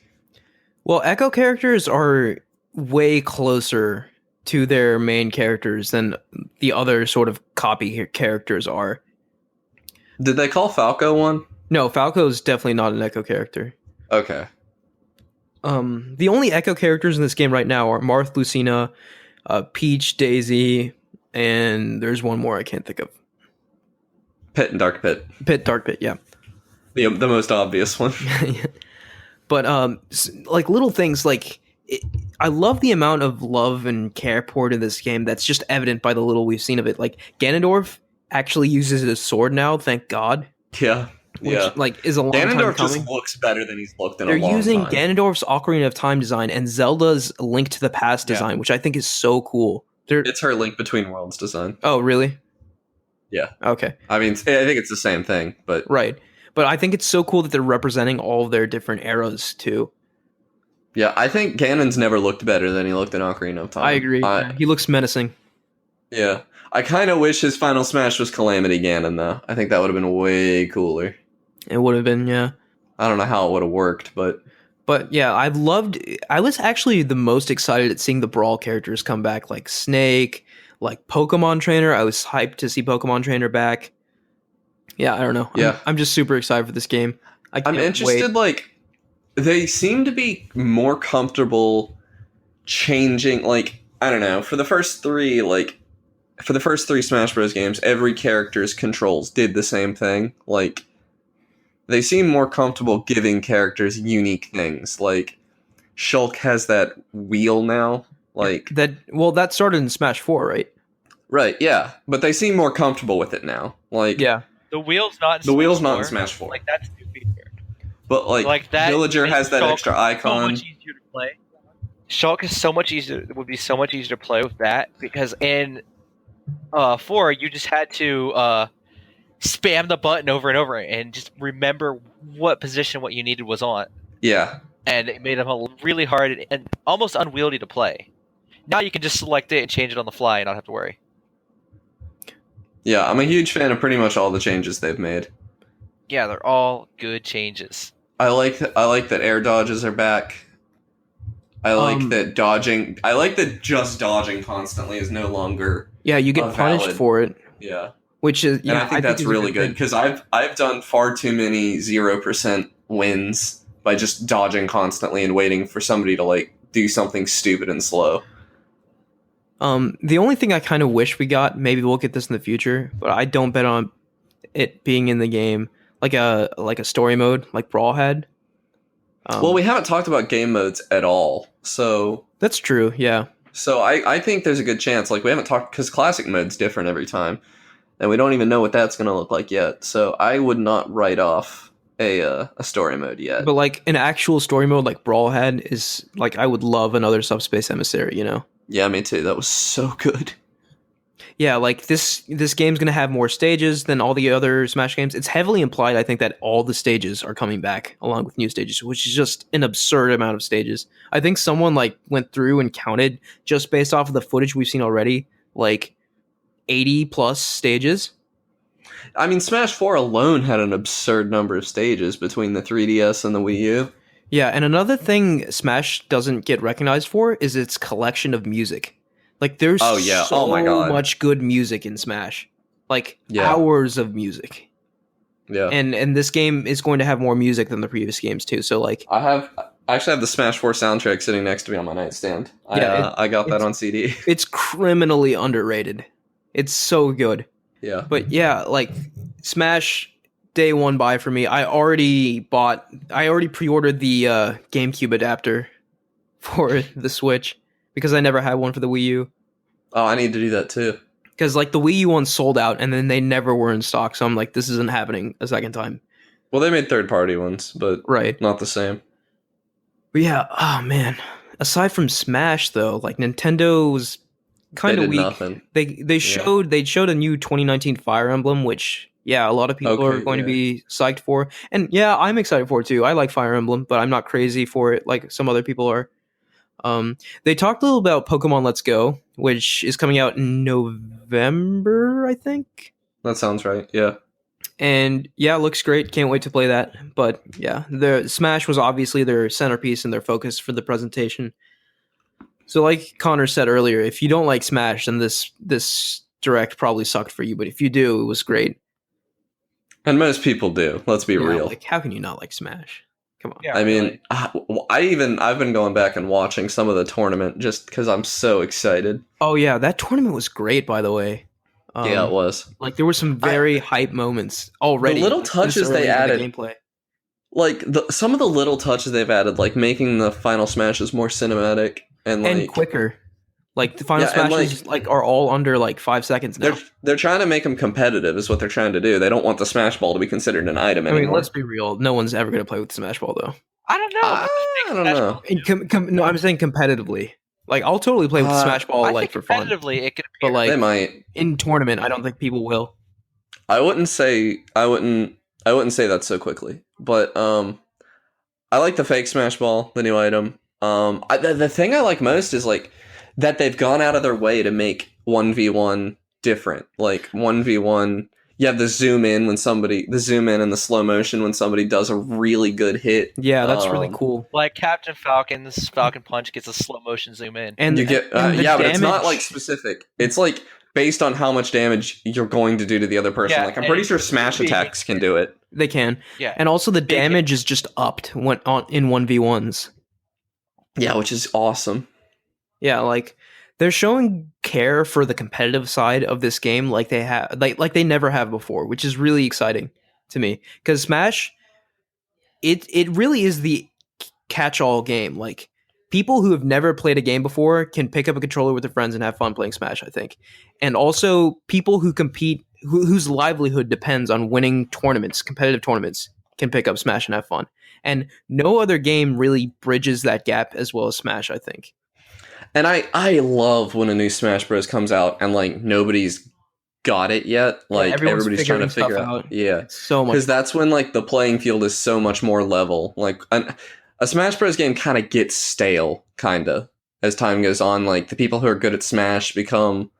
Well, Echo characters are way closer to their main characters than the other sort of copy characters are. Did they call Falco one? No, Falco's definitely not an Echo character. Okay. The only Echo characters in this game right now are Marth, Lucina, Peach, Daisy, and there's one more I can't think of. Pit and Dark Pit. Dark Pit, yeah. The most obvious one. But like little things like I love the amount of love and care poured in this game that's just evident by the little we've seen of it. Like Ganondorf actually uses his sword now, thank God. Yeah. Which, like, is a long time coming. Ganondorf just looks better than he's looked in a long time. They're using Ganondorf's Ocarina of Time design and Zelda's Link to the Past design, which I think is so cool. It's her Link Between Worlds design. Oh, really? Yeah. Okay. I mean, I think it's the same thing, but... Right. But I think it's so cool that they're representing all of their different eras, too. Yeah, I think Ganon's never looked better than he looked in Ocarina of Time. I agree. He looks menacing. Yeah. I kind of wish his final smash was Calamity Ganon, though. I think that would have been way cooler. It would have been, yeah. I don't know how it would have worked, but... But yeah, I was actually the most excited at seeing the Brawl characters come back, like Snake, like Pokemon Trainer. I was hyped to see Pokemon Trainer back. Yeah, I don't know. Yeah. I'm just super excited for this game. I'm interested, like, they seem to be more comfortable changing, like, I don't know, for the first 3 Smash Bros. Games, every character's controls did the same thing. Like, they seem more comfortable giving characters unique things. Like, Shulk has that wheel now. Like that. Well, that started in Smash 4, right? Right. Yeah, but they seem more comfortable with it now. Like, yeah, the wheel's not. In Smash 4. Like, that's too weird. But like that, Villager has that extra icon. So much easier to play. Shulk is so much easier. Would be so much easier to play with that because in 4 you just had to spam the button over and over and just remember what position what you needed was on. Yeah. And it made them really hard and almost unwieldy to play. Now you can just select it and change it on the fly and not have to worry. Yeah, I'm a huge fan of pretty much all the changes they've made. Yeah, they're all good changes. I like that air dodges are back. I like that dodging. I like that just dodging constantly is no longer. Yeah, you get punished valid. for it. Yeah, which is and I think that's really good because I've done far too many 0% wins by just dodging constantly and waiting for somebody to like do something stupid and slow. The only thing I kind of wish we got, maybe we'll get this in the future, but I don't bet on it being in the game, like a story mode like Brawl had. Well, we haven't talked about game modes at all, so that's true. Yeah. So I think there's a good chance. Like we haven't talked because classic mode's different every time, and we don't even know what that's going to look like yet. So I would not write off a story mode yet. But like an actual story mode like Brawl had is like I would love another Subspace Emissary. You know. Yeah, me too. That was so good. Yeah, like this game's going to have more stages than all the other Smash games. It's heavily implied, I think, that all the stages are coming back along with new stages, which is just an absurd amount of stages. I think someone like went through and counted just based off of the footage we've seen already, like 80 plus stages. I mean, Smash 4 alone had an absurd number of stages between the 3DS and the Wii U. Yeah, and another thing Smash doesn't get recognized for is its collection of music. Like, there's so much good music in Smash. Like, hours of music. Yeah. And this game is going to have more music than the previous games, too. So, like... I actually have the Smash 4 soundtrack sitting next to me on my nightstand. Yeah, I got that on CD. It's criminally underrated. It's so good. Yeah. But, yeah, like, Smash... Day one buy for me. I already pre-ordered the GameCube adapter for the Switch because I never had one for the Wii U. Oh, I need to do that too. Because like the Wii U one sold out and then they never were in stock, so I'm like, this isn't happening a second time. Well, they made third-party ones, but not the same. But yeah, oh man. Aside from Smash though, like Nintendo was kind of weak. Nothing. They showed a new 2019 Fire Emblem, which a lot of people are going to be psyched for. And yeah, I'm excited for it too. I like Fire Emblem, but I'm not crazy for it like some other people are. They talked a little about Pokemon Let's Go, which is coming out in November, I think. That sounds right, yeah. And yeah, it looks great. Can't wait to play that. But yeah, the Smash was obviously their centerpiece and their focus for the presentation. So like Connor said earlier, if you don't like Smash, then this Direct probably sucked for you. But if you do, it was great. And most people do. Let's be real. Like, how can you not like Smash? Come on. Yeah, I mean, I've been going back and watching some of the tournament just because I'm so excited. Oh yeah, that tournament was great, by the way. Yeah, it was. Like there were some very hype moments already. The little touches they added, gameplay. Like some of the little touches they've added, like making the final smashes more cinematic and quicker. Like the final smashes are all under like 5 seconds now. They're trying to make them competitive is what they're trying to do. They don't want the Smash Ball to be considered an item anymore. I mean, let's be real. No one's ever going to play with the Smash Ball though. I don't know. I don't know. No, I'm saying competitively. Like I'll totally play with the Smash Ball for fun. Competitively, it could appear. But like they might. In tournament, I don't think people will. I wouldn't say that so quickly. But I like the fake Smash Ball, the new item. The thing I like most is like that they've gone out of their way to make 1v1 different. Like 1v1, you have the zoom in and the slow motion when somebody does a really good hit. Yeah, that's really cool. Like Captain Falcon's Falcon Punch gets a slow motion zoom in. And you get but it's not like specific. It's like based on how much damage you're going to do to the other person. Yeah, like I'm pretty sure smash attacks can do it. They can. Yeah. And also the damage is just upped in 1v1s. Yeah, which is awesome. Yeah, like they're showing care for the competitive side of this game like they have like they never have before, which is really exciting to me. Because Smash, it really is the catch-all game. Like people who have never played a game before can pick up a controller with their friends and have fun playing Smash, I think. And also people who compete whose livelihood depends on winning tournaments, competitive tournaments, can pick up Smash and have fun. And no other game really bridges that gap as well as Smash, I think. And I love when a new Smash Bros comes out and like nobody's got it yet. Like everybody's trying to figure out. Yeah, so much because that's when like the playing field is so much more level. Like a Smash Bros game kind of gets stale, kind of as time goes on. Like the people who are good at Smash become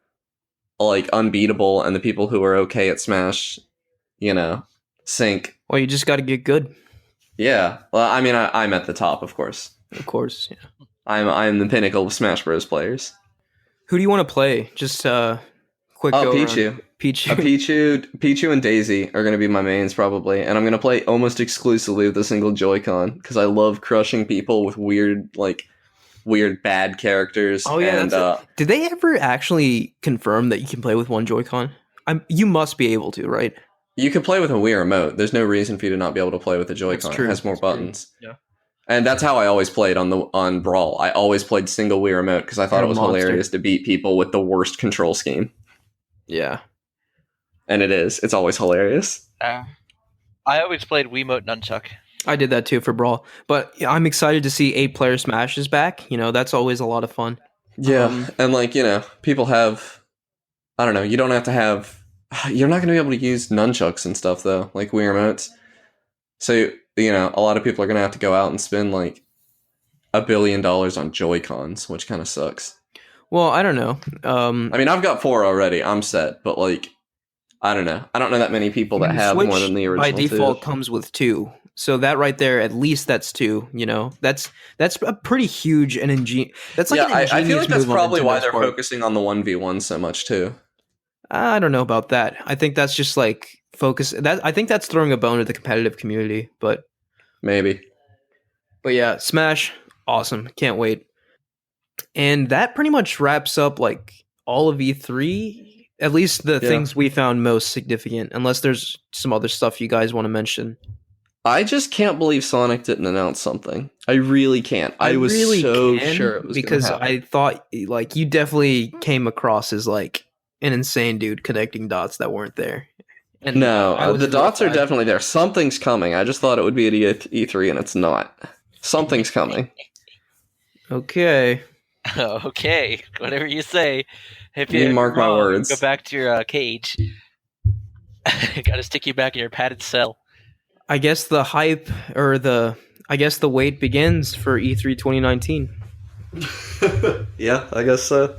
like unbeatable, and the people who are okay at Smash, sink. Well, you just got to get good. Yeah. Well, I mean, I'm at the top, of course. Of course, yeah. I'm the pinnacle of Smash Bros. Players. Who do you want to play? Just quick. Oh, Pichu. Pichu and Daisy are going to be my mains probably, and I'm going to play almost exclusively with a single Joy-Con because I love crushing people with weird bad characters. Oh yeah. And, did they ever actually confirm that you can play with one Joy-Con? You must be able to, right? You can play with a Wii remote. There's no reason for you to not be able to play with a Joy-Con. It has more buttons. Yeah. And that's how I always played on Brawl. I always played single Wii remote because I thought it was hilarious to beat people with the worst control scheme. Yeah. And it is. It's always hilarious. I always played Wiimote Nunchuck. I did that too for Brawl. But I'm excited to see 8-player Smash is back. That's always a lot of fun. Yeah. And people have, I don't know, you don't have to have, you're not going to be able to use nunchucks and stuff though, like Wii remotes. So, a lot of people are going to have to go out and spend like $1 billion on Joy-Cons, which kind of sucks. Well, I don't know. I mean, I've got 4 already. I'm set, but I don't know. I don't know that many people that have Switch, more than the original. By default, comes with 2. So that right there, at least that's 2. That's a pretty huge and ingenious. That's like I feel like that's probably why they're part. focusing on the 1v1 so much too. I don't know about that. I think that's just like focus. I think that's throwing a bone to the competitive community, but maybe. But yeah, Smash, awesome. Can't wait. And that pretty much wraps up like all of E3. At least the things we found most significant, unless there's some other stuff you guys want to mention. I just can't believe Sonic didn't announce something. I really can't. I was really so sure it was because I thought like you definitely came across as like an insane dude connecting dots that weren't there. And no, the dots are definitely there. Something's coming. I just thought it would be at E3 and it's not. Something's coming. Okay. Okay, whatever you say. If you mark my words, go back to your cage. Got to stick you back in your padded cell. I guess the hype or the wait begins for E3 2019. Yeah, I guess so.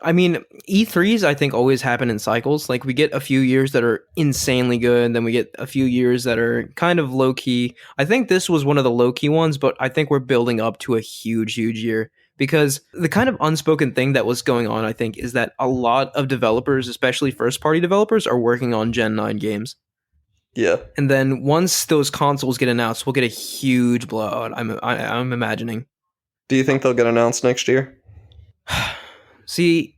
I mean, E3s I think always happen in cycles. Like we get a few years that are insanely good, and then we get a few years that are kind of low key. I think this was one of the low key ones, but I think we're building up to a huge year. Because the kind of unspoken thing that was going on, I think, is that a lot of developers, especially first-party developers, are working on Gen 9 games. Yeah. And then once those consoles get announced, we'll get a huge blowout, I'm imagining. Do you think they'll get announced next year? See,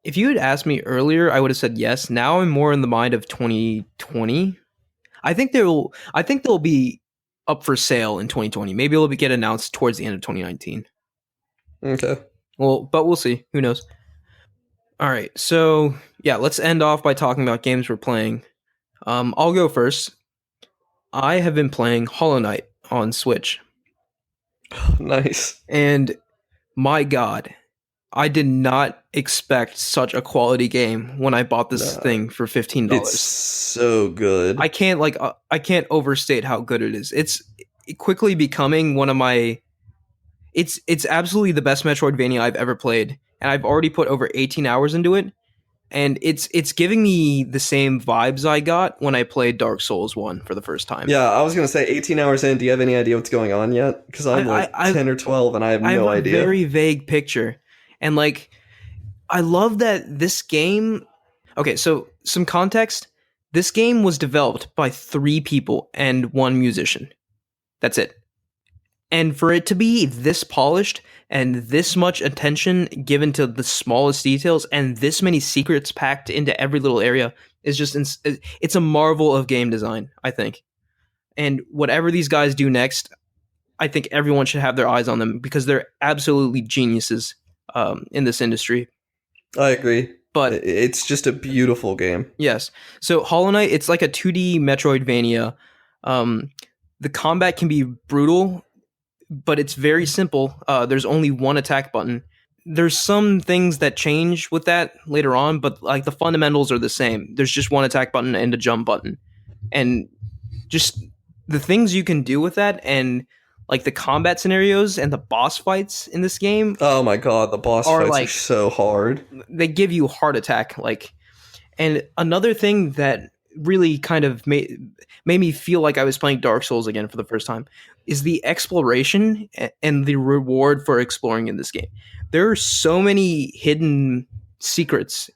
if you had asked me earlier, I would have said yes. Now I'm more in the mind of 2020. I think they'll be up for sale in 2020. Maybe it'll get announced towards the end of 2019. Okay. Well, but we'll see. Who knows? All right. So, yeah, let's end off by talking about games we're playing. I'll go first. I have been playing Hollow Knight on Switch. Nice. And my God, I did not expect such a quality game when I bought this thing for $15. It's so good. I can't overstate how good it is. It's quickly becoming one of my... It's absolutely the best Metroidvania I've ever played, and I've already put over 18 hours into it, and it's giving me the same vibes I got when I played Dark Souls 1 for the first time. Yeah, I was going to say 18 hours in, do you have any idea what's going on yet? Because I'm 10 or 12 and I have no idea. I have a very vague picture, and like, I love that this game... Okay, so some context. This game was developed by 3 people and 1 musician. That's it. And for it to be this polished and this much attention given to the smallest details and this many secrets packed into every little area is just, it's a marvel of game design, I think. And whatever these guys do next, I think everyone should have their eyes on them because they're absolutely geniuses in this industry. I agree. But it's just a beautiful game. Yes. So Hollow Knight, it's like a 2D Metroidvania. The combat can be brutal, but it's very simple. There's only one attack button. There's some things that change with that later on, but like the fundamentals are the same. There's just one attack button and a jump button. And just the things you can do with that and like the combat scenarios and the boss fights in this game Oh my god, the boss are fights like are so hard. they give you heart attack. Like, and another thing that really kind of made me feel like I was playing Dark Souls again for the first time is the exploration and the reward for exploring in this game. There are so many hidden secrets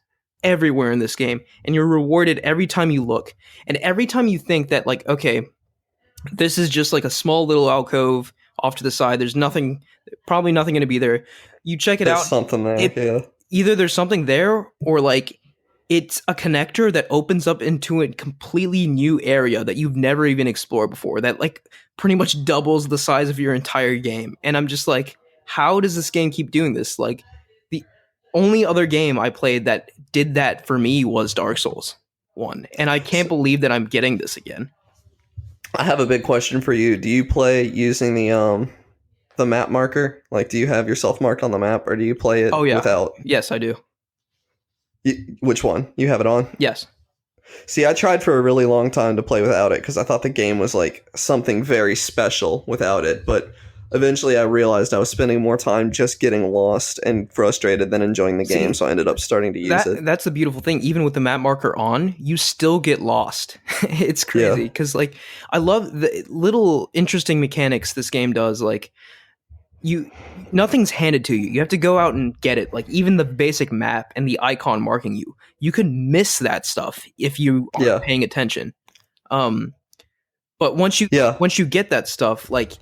everywhere in this game, and you're rewarded every time you look. And every time you think that, like, okay, this is just like a small little alcove off to the side, there's nothing, probably nothing going to be there. You check it There's out. something there, yeah. Either there's something there, or like it's a connector that opens up into a completely new area that you've never even explored before, that like pretty much doubles the size of your entire game. And I'm just like, how does this game keep doing this? Like, the only other game I played that did that for me was Dark Souls 1, and I can't believe that I'm getting this again. I have a big question for you. Do you play using the map marker? Like, do you have yourself marked on the map, or do you play it without? Yes, I do. Which one? You have it on? Yes. See, I tried for a really long time to play without it because I thought the game was like something very special without it, but eventually I realized I was spending more time just getting lost and frustrated than enjoying the game, so I ended up starting to use it. That's the beautiful thing. Even with the map marker on, you still get lost. It's crazy because like I love the little interesting mechanics this game does. Like, nothing's handed to you. You have to go out and get it. Like, even the basic map and the icon marking you can miss that stuff if you aren't paying attention. But once you get that stuff, like,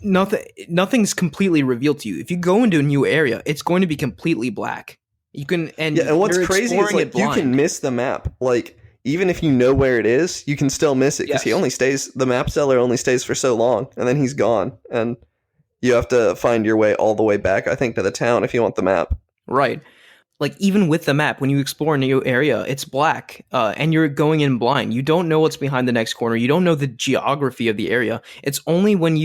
nothing's completely revealed to you. If you go into a new area, it's going to be completely black. You can and what's crazy is like you can miss the map. Like, even if you know where it is, you can still miss it because the map seller only stays for so long, and then he's gone, and you have to find your way all the way back, I think, to the town if you want the map. Right. Like, even with the map, when you explore a new area, it's black, and you're going in blind. You don't know what's behind the next corner. You don't know the geography of the area. It's only when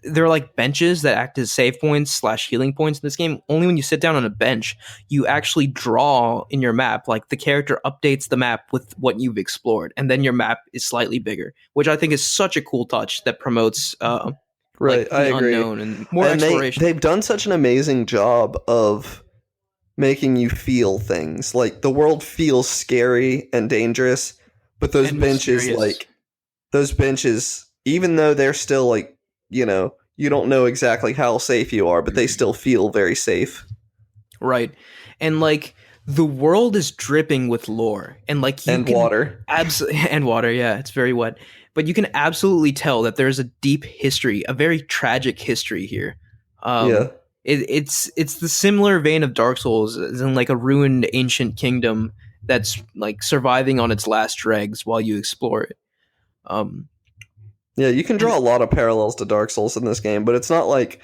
there are like benches that act as save points / healing points in this game. Only when you sit down on a bench, you actually draw in your map. Like, the character updates the map with what you've explored, and then your map is slightly bigger, which I think is such a cool touch that promotes right, I agree. Unknown and more exploration. They've done such an amazing job of making you feel things. Like, the world feels scary and dangerous, but those benches, even though they're still like, you don't know exactly how safe you are, but they still feel very safe. Right. And like, the world is dripping with lore, and like water. And water, yeah, it's very wet. But you can absolutely tell that there's a deep history, a very tragic history here. It's the similar vein of Dark Souls, as in like a ruined ancient kingdom that's like surviving on its last dregs while you explore it. You can draw a lot of parallels to Dark Souls in this game, but it's not like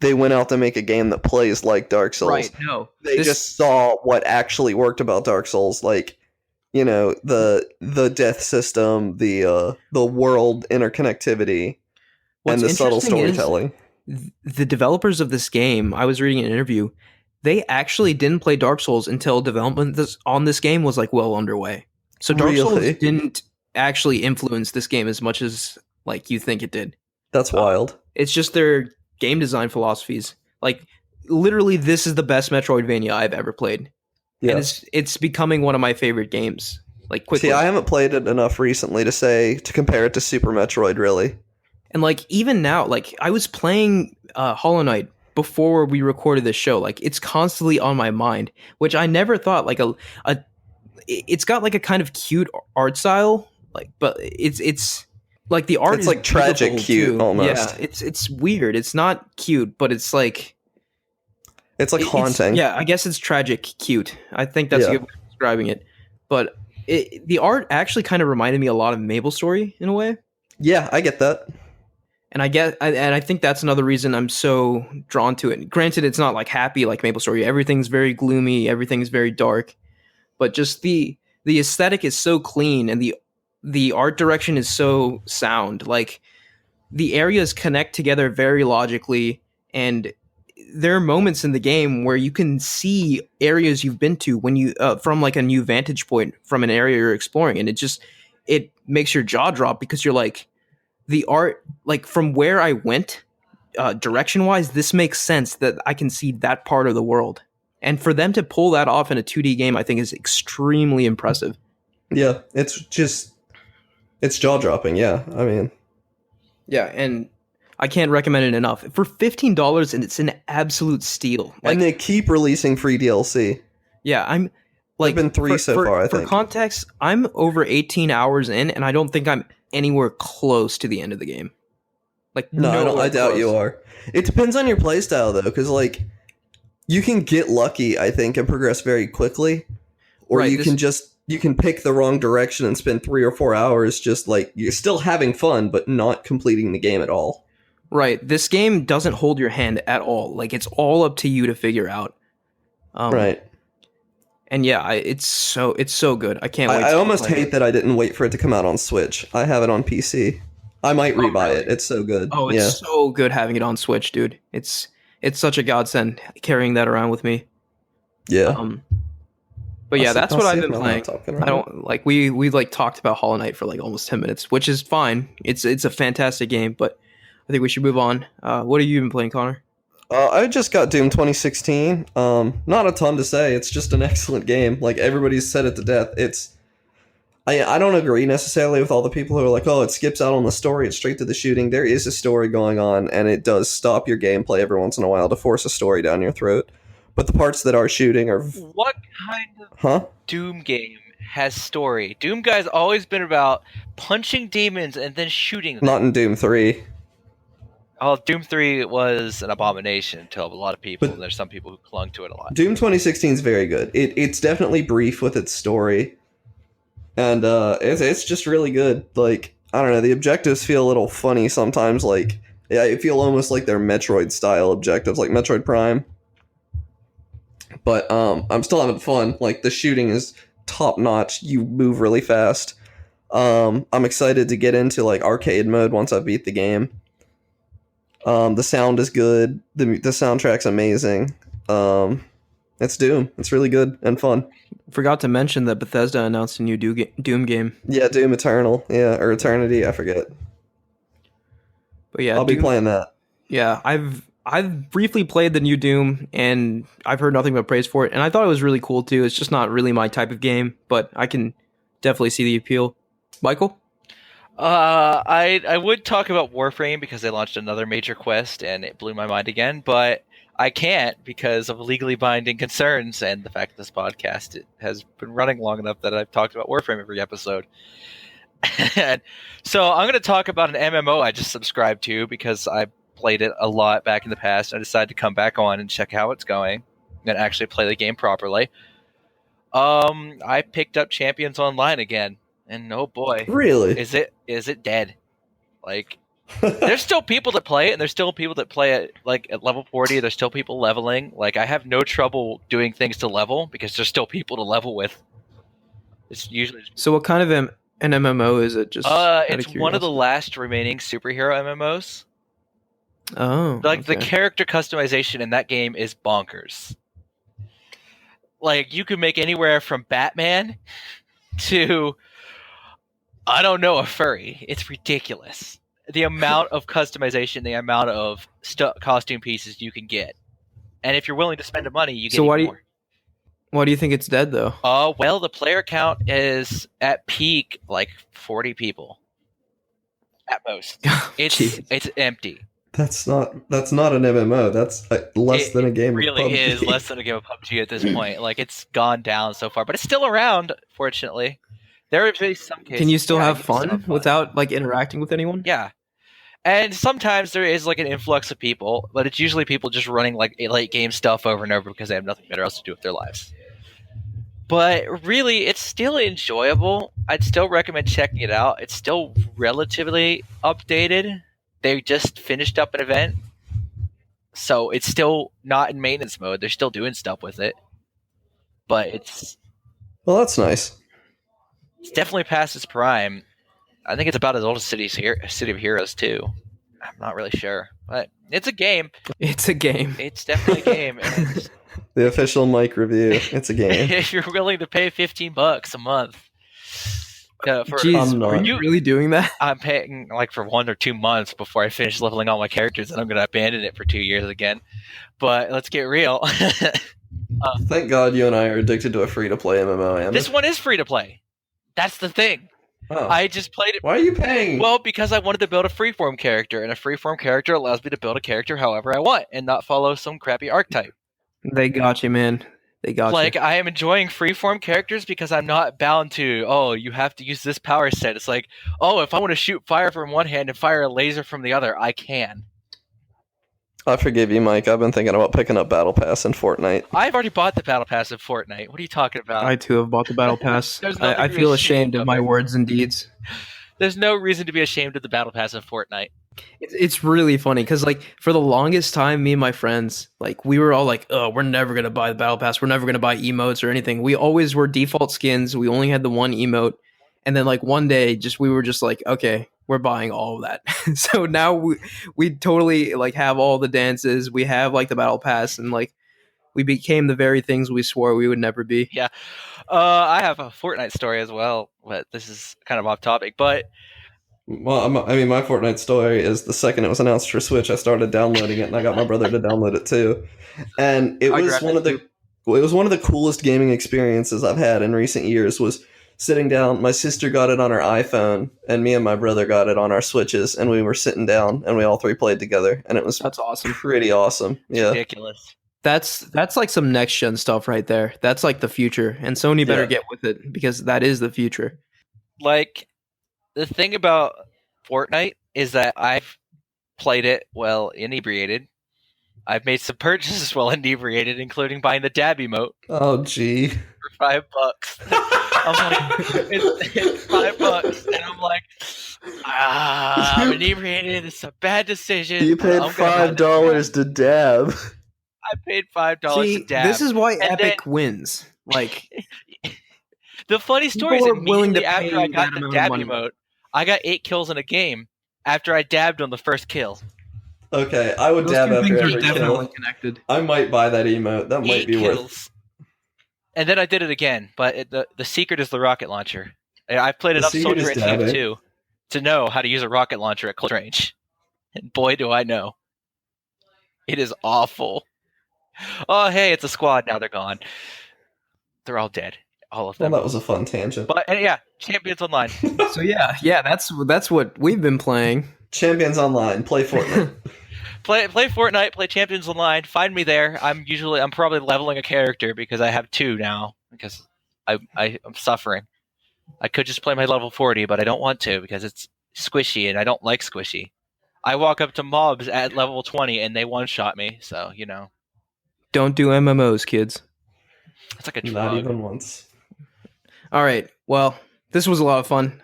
they went out to make a game that plays like Dark Souls. Right, no. They just saw what actually worked about Dark Souls, like, the death system, the world interconnectivity, and the subtle storytelling. The developers of this game, I was reading an interview, they actually didn't play Dark Souls until development on this game was like well underway. So Dark Souls didn't actually influence this game as much as like you think it did. That's wild. It's just their game design philosophies. Like, literally, this is the best Metroidvania I've ever played. Yeah. And it's becoming one of my favorite games. Like, quickly. See, I haven't played it enough recently to compare it to Super Metroid, really. And like, even now, like, I was playing Hollow Knight before we recorded this show. Like, it's constantly on my mind, which I never thought like it's got like a kind of cute art style, like, but it's like the art is like tragic cute too. Almost. Yeah, it's weird. It's not cute, but it's like haunting. I guess it's tragic cute. I think that's a good way of describing it. But the art actually kind of reminded me a lot of MapleStory in a way. Yeah, I get that. And I think that's another reason I'm so drawn to it. Granted, it's not like happy like MapleStory. Everything's very gloomy. Everything's very dark. But just the aesthetic is so clean, and the art direction is so sound. Like, the areas connect together very logically, and there are moments in the game where you can see areas you've been to when you from like a new vantage point from an area you're exploring, and it makes your jaw drop because you're like, the art, like from where I went, direction wise, this makes sense that I can see that part of the world. And for them to pull that off in a 2D game, I think is extremely impressive. Yeah, it's jaw dropping. Yeah, I mean, yeah, and I can't recommend it enough for $15, and it's an absolute steal. Like, and they keep releasing free DLC. Yeah, I'm like There've been 3 so far. I think. For context, I'm over 18 hours in, and I don't think I'm anywhere close to the end of the game. Like, No, I doubt you are. It depends on your playstyle though, because like you can get lucky, I think, and progress very quickly, or Right, you can pick the wrong direction and spend 3 or 4 hours just like you're still having fun but not completing the game at all. Right, this game doesn't hold your hand at all. Like, it's all up to you to figure out. Right. And yeah, it's so good. I can't wait. I to almost play hate it. that I didn't wait for it to come out on Switch. I have it on PC. I might rebuy really? it. It's so good. Oh, it's so good having it on Switch, dude. It's such a godsend carrying that around with me. Yeah. But yeah, that's what I'll I've see been if my playing. laptop can run I it. don't like we like talked about Hollow Knight for like almost 10 minutes, which is fine. It's a fantastic game, but I think we should move on. What have you been playing, Connor? I just got Doom 2016. Not a ton to say. It's just an excellent game. Like everybody's said it to death. I don't agree necessarily with all the people who are like, oh, it skips out on the story. It's straight to the shooting. There is a story going on, and it does stop your gameplay every once in a while to force a story down your throat. But the parts that are shooting are, What kind of Doom game has story? Doom Guy's always been about punching demons and then shooting them. Not in Doom 3. Oh, Doom 3 was an abomination to a lot of people. But- There's some people who clung to it a lot. Doom 2016 is very good. It's definitely brief with its story, and it's just really good. Like, I don't know, the objectives feel a little funny sometimes. Like, yeah, I feel almost like they're Metroid style objectives, like Metroid Prime. But I'm still having fun. Like, the shooting is top notch. You move really fast. I'm excited to get into like arcade mode once I beat the game. The sound is good. The soundtrack's amazing. It's Doom. It's really good and fun. Forgot to mention that Bethesda announced a new Doom game. Yeah, Doom Eternal. Yeah, or Eternity. I forget. But yeah, I'll be playing that. Yeah, I've briefly played the new Doom, and I've heard nothing but praise for it. And I thought it was really cool too. It's just not really my type of game, but I can definitely see the appeal. Michael? I would talk about Warframe because they launched another major quest and it blew my mind again, but I can't because of legally binding concerns and the fact that this podcast has been running long enough that I've talked about Warframe every episode. And so I'm going to talk about an MMO I just subscribed to because I played it a lot back in the past. I decided to come back on and check how it's going and actually play the game properly. I picked up Champions Online again. And oh boy, Really? is it dead? Like, there's still people that play it, and there's still people that play it like at level 40. There's still people leveling. Like, I have no trouble doing things to level because there's still people to level with. It's usually So what kind of an MMO is it? Just out it's one of the curiosity? last remaining superhero MMOs. Oh, Like the okay. character customization in that game is bonkers. Like, you can make anywhere from Batman to, I don't know, a furry. It's ridiculous. The amount of customization, the amount of costume pieces you can get. And if you're willing to spend the money, you get So why even do you- more. Why do you think it's dead though? Well, the player count is at peak like 40 people. At most. It's Jeez. empty. That's not an MMO. That's less than a game. It really of PUBG. is less than a game of PUBG at this point. Like, it's gone down so far, but it's still around, fortunately. There are some cases. Can you still yeah, have you can still fun without like interacting with anyone? Yeah. And sometimes there is like an influx of people, but it's usually people just running like late game stuff over and over because they have nothing better else to do with their lives. But really, it's still enjoyable. I'd still recommend checking it out. It's still relatively updated. They just finished up an event, so it's still not in maintenance mode. They're still doing stuff with it, but it's Well, that's nice. definitely past its prime. I think it's about as old as City of Heroes too. I'm not really sure, but it's a game. It's a game. It's definitely a game. And The official mic review. It's a game. if you're willing to pay $15 a month, Jeez, I'm not. are you really doing that? I'm paying like for 1 or 2 months before I finish leveling all my characters, and I'm gonna abandon it for 2 years again. But let's get real. Thank God you and I are addicted to a free-to-play MMO. Am This one is free to play. That's the thing. Oh. I just played it. Why are you paying? Well, because I wanted to build a freeform character, and a freeform character allows me to build a character however I want and not follow some crappy archetype. They got you, man. They got Like, you. I am enjoying freeform characters because I'm not bound to, oh, you have to use this power set. It's like, oh, if I want to shoot fire from one hand and fire a laser from the other, I can. I forgive you, Mike. I've been thinking about picking up Battle Pass in Fortnite. I've already bought the Battle Pass of Fortnite. What are you talking about? I too have bought the battle pass. There's nothing I to be feel ashamed ashamed of of my it. words and deeds. There's no reason to be ashamed of the Battle Pass of Fortnite. It's really funny because like for the longest time, me and my friends, like we were all like, "Oh, we're never gonna buy the battle pass. We're never gonna buy emotes or anything." We always were default skins. We only had the one emote, and then like one day, we were just like, "Okay, we're buying all of that." So now we totally like have all the dances. We have like the battle pass, and like we became the very things we swore we would never be. I have a Fortnite story as well, but this is kind of off topic. But Well, I mean, my Fortnite story is the second it was announced for Switch, I started downloading it, and I got my brother to download it too. And it I was grabbed one it of the it was one of the coolest gaming experiences I've had in recent years. Was sitting down. My sister got it on her iPhone, and me and my brother got it on our Switches, and we were sitting down, and we all three played together, and it was That's awesome. pretty awesome. Yeah. ridiculous. That's like some next gen stuff right there. That's like the future, and Sony better Yeah. get with it because that is the future. Like, the thing about Fortnite is that I've played it while inebriated. I've made some purchases while inebriated, including buying the dab emote Oh, gee. for $5. I'm like, it's $5, and I'm like, I'm inebriated. It's a bad decision. You paid I'm gonna buy the $5 to dab. I paid $5 See, to dab. this is why And Epic wins. Like, The funny story is People are willing to immediately after pay I got that the amount of dab money. emote, I got 8 kills in a game after I dabbed on the first kill. Okay, I would those dab two after things are every definitely kill. connected. I might buy that emote. That might 8 be worth. kills. And then I did it again, but the secret is the rocket launcher. I've played The enough secret Soldier is and Team dabbing. 2 to know how to use a rocket launcher at close range. And boy, do I know. It is awful. Oh, hey, it's a squad. Now they're gone. They're all dead. All of Well, them. that was a fun tangent. But and yeah, Champions Online. So yeah, that's what we've been playing. Champions Online, play Fortnite. Play Fortnite, play Champions Online. Find me there. I'm probably leveling a character because I have 2 now because I'm suffering. I could just play my level 40, but I don't want to because it's squishy and I don't like squishy. I walk up to mobs at level 20 and they one-shot me, so you know. Don't do MMOs, kids. It's like a drug. Not even once. All right. Well, this was a lot of fun.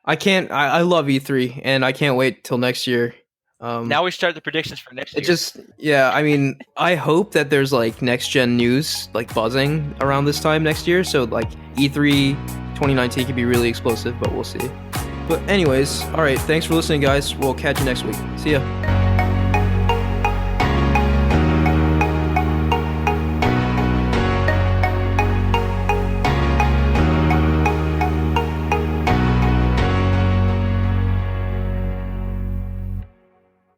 I love E3 and I can't wait till next year. Now we start the predictions for next year. I mean, I hope that there's like next gen news like buzzing around this time next year. So like E3 2019 could be really explosive, but we'll see. But anyways, all right. Thanks for listening, guys. We'll catch you next week. See ya.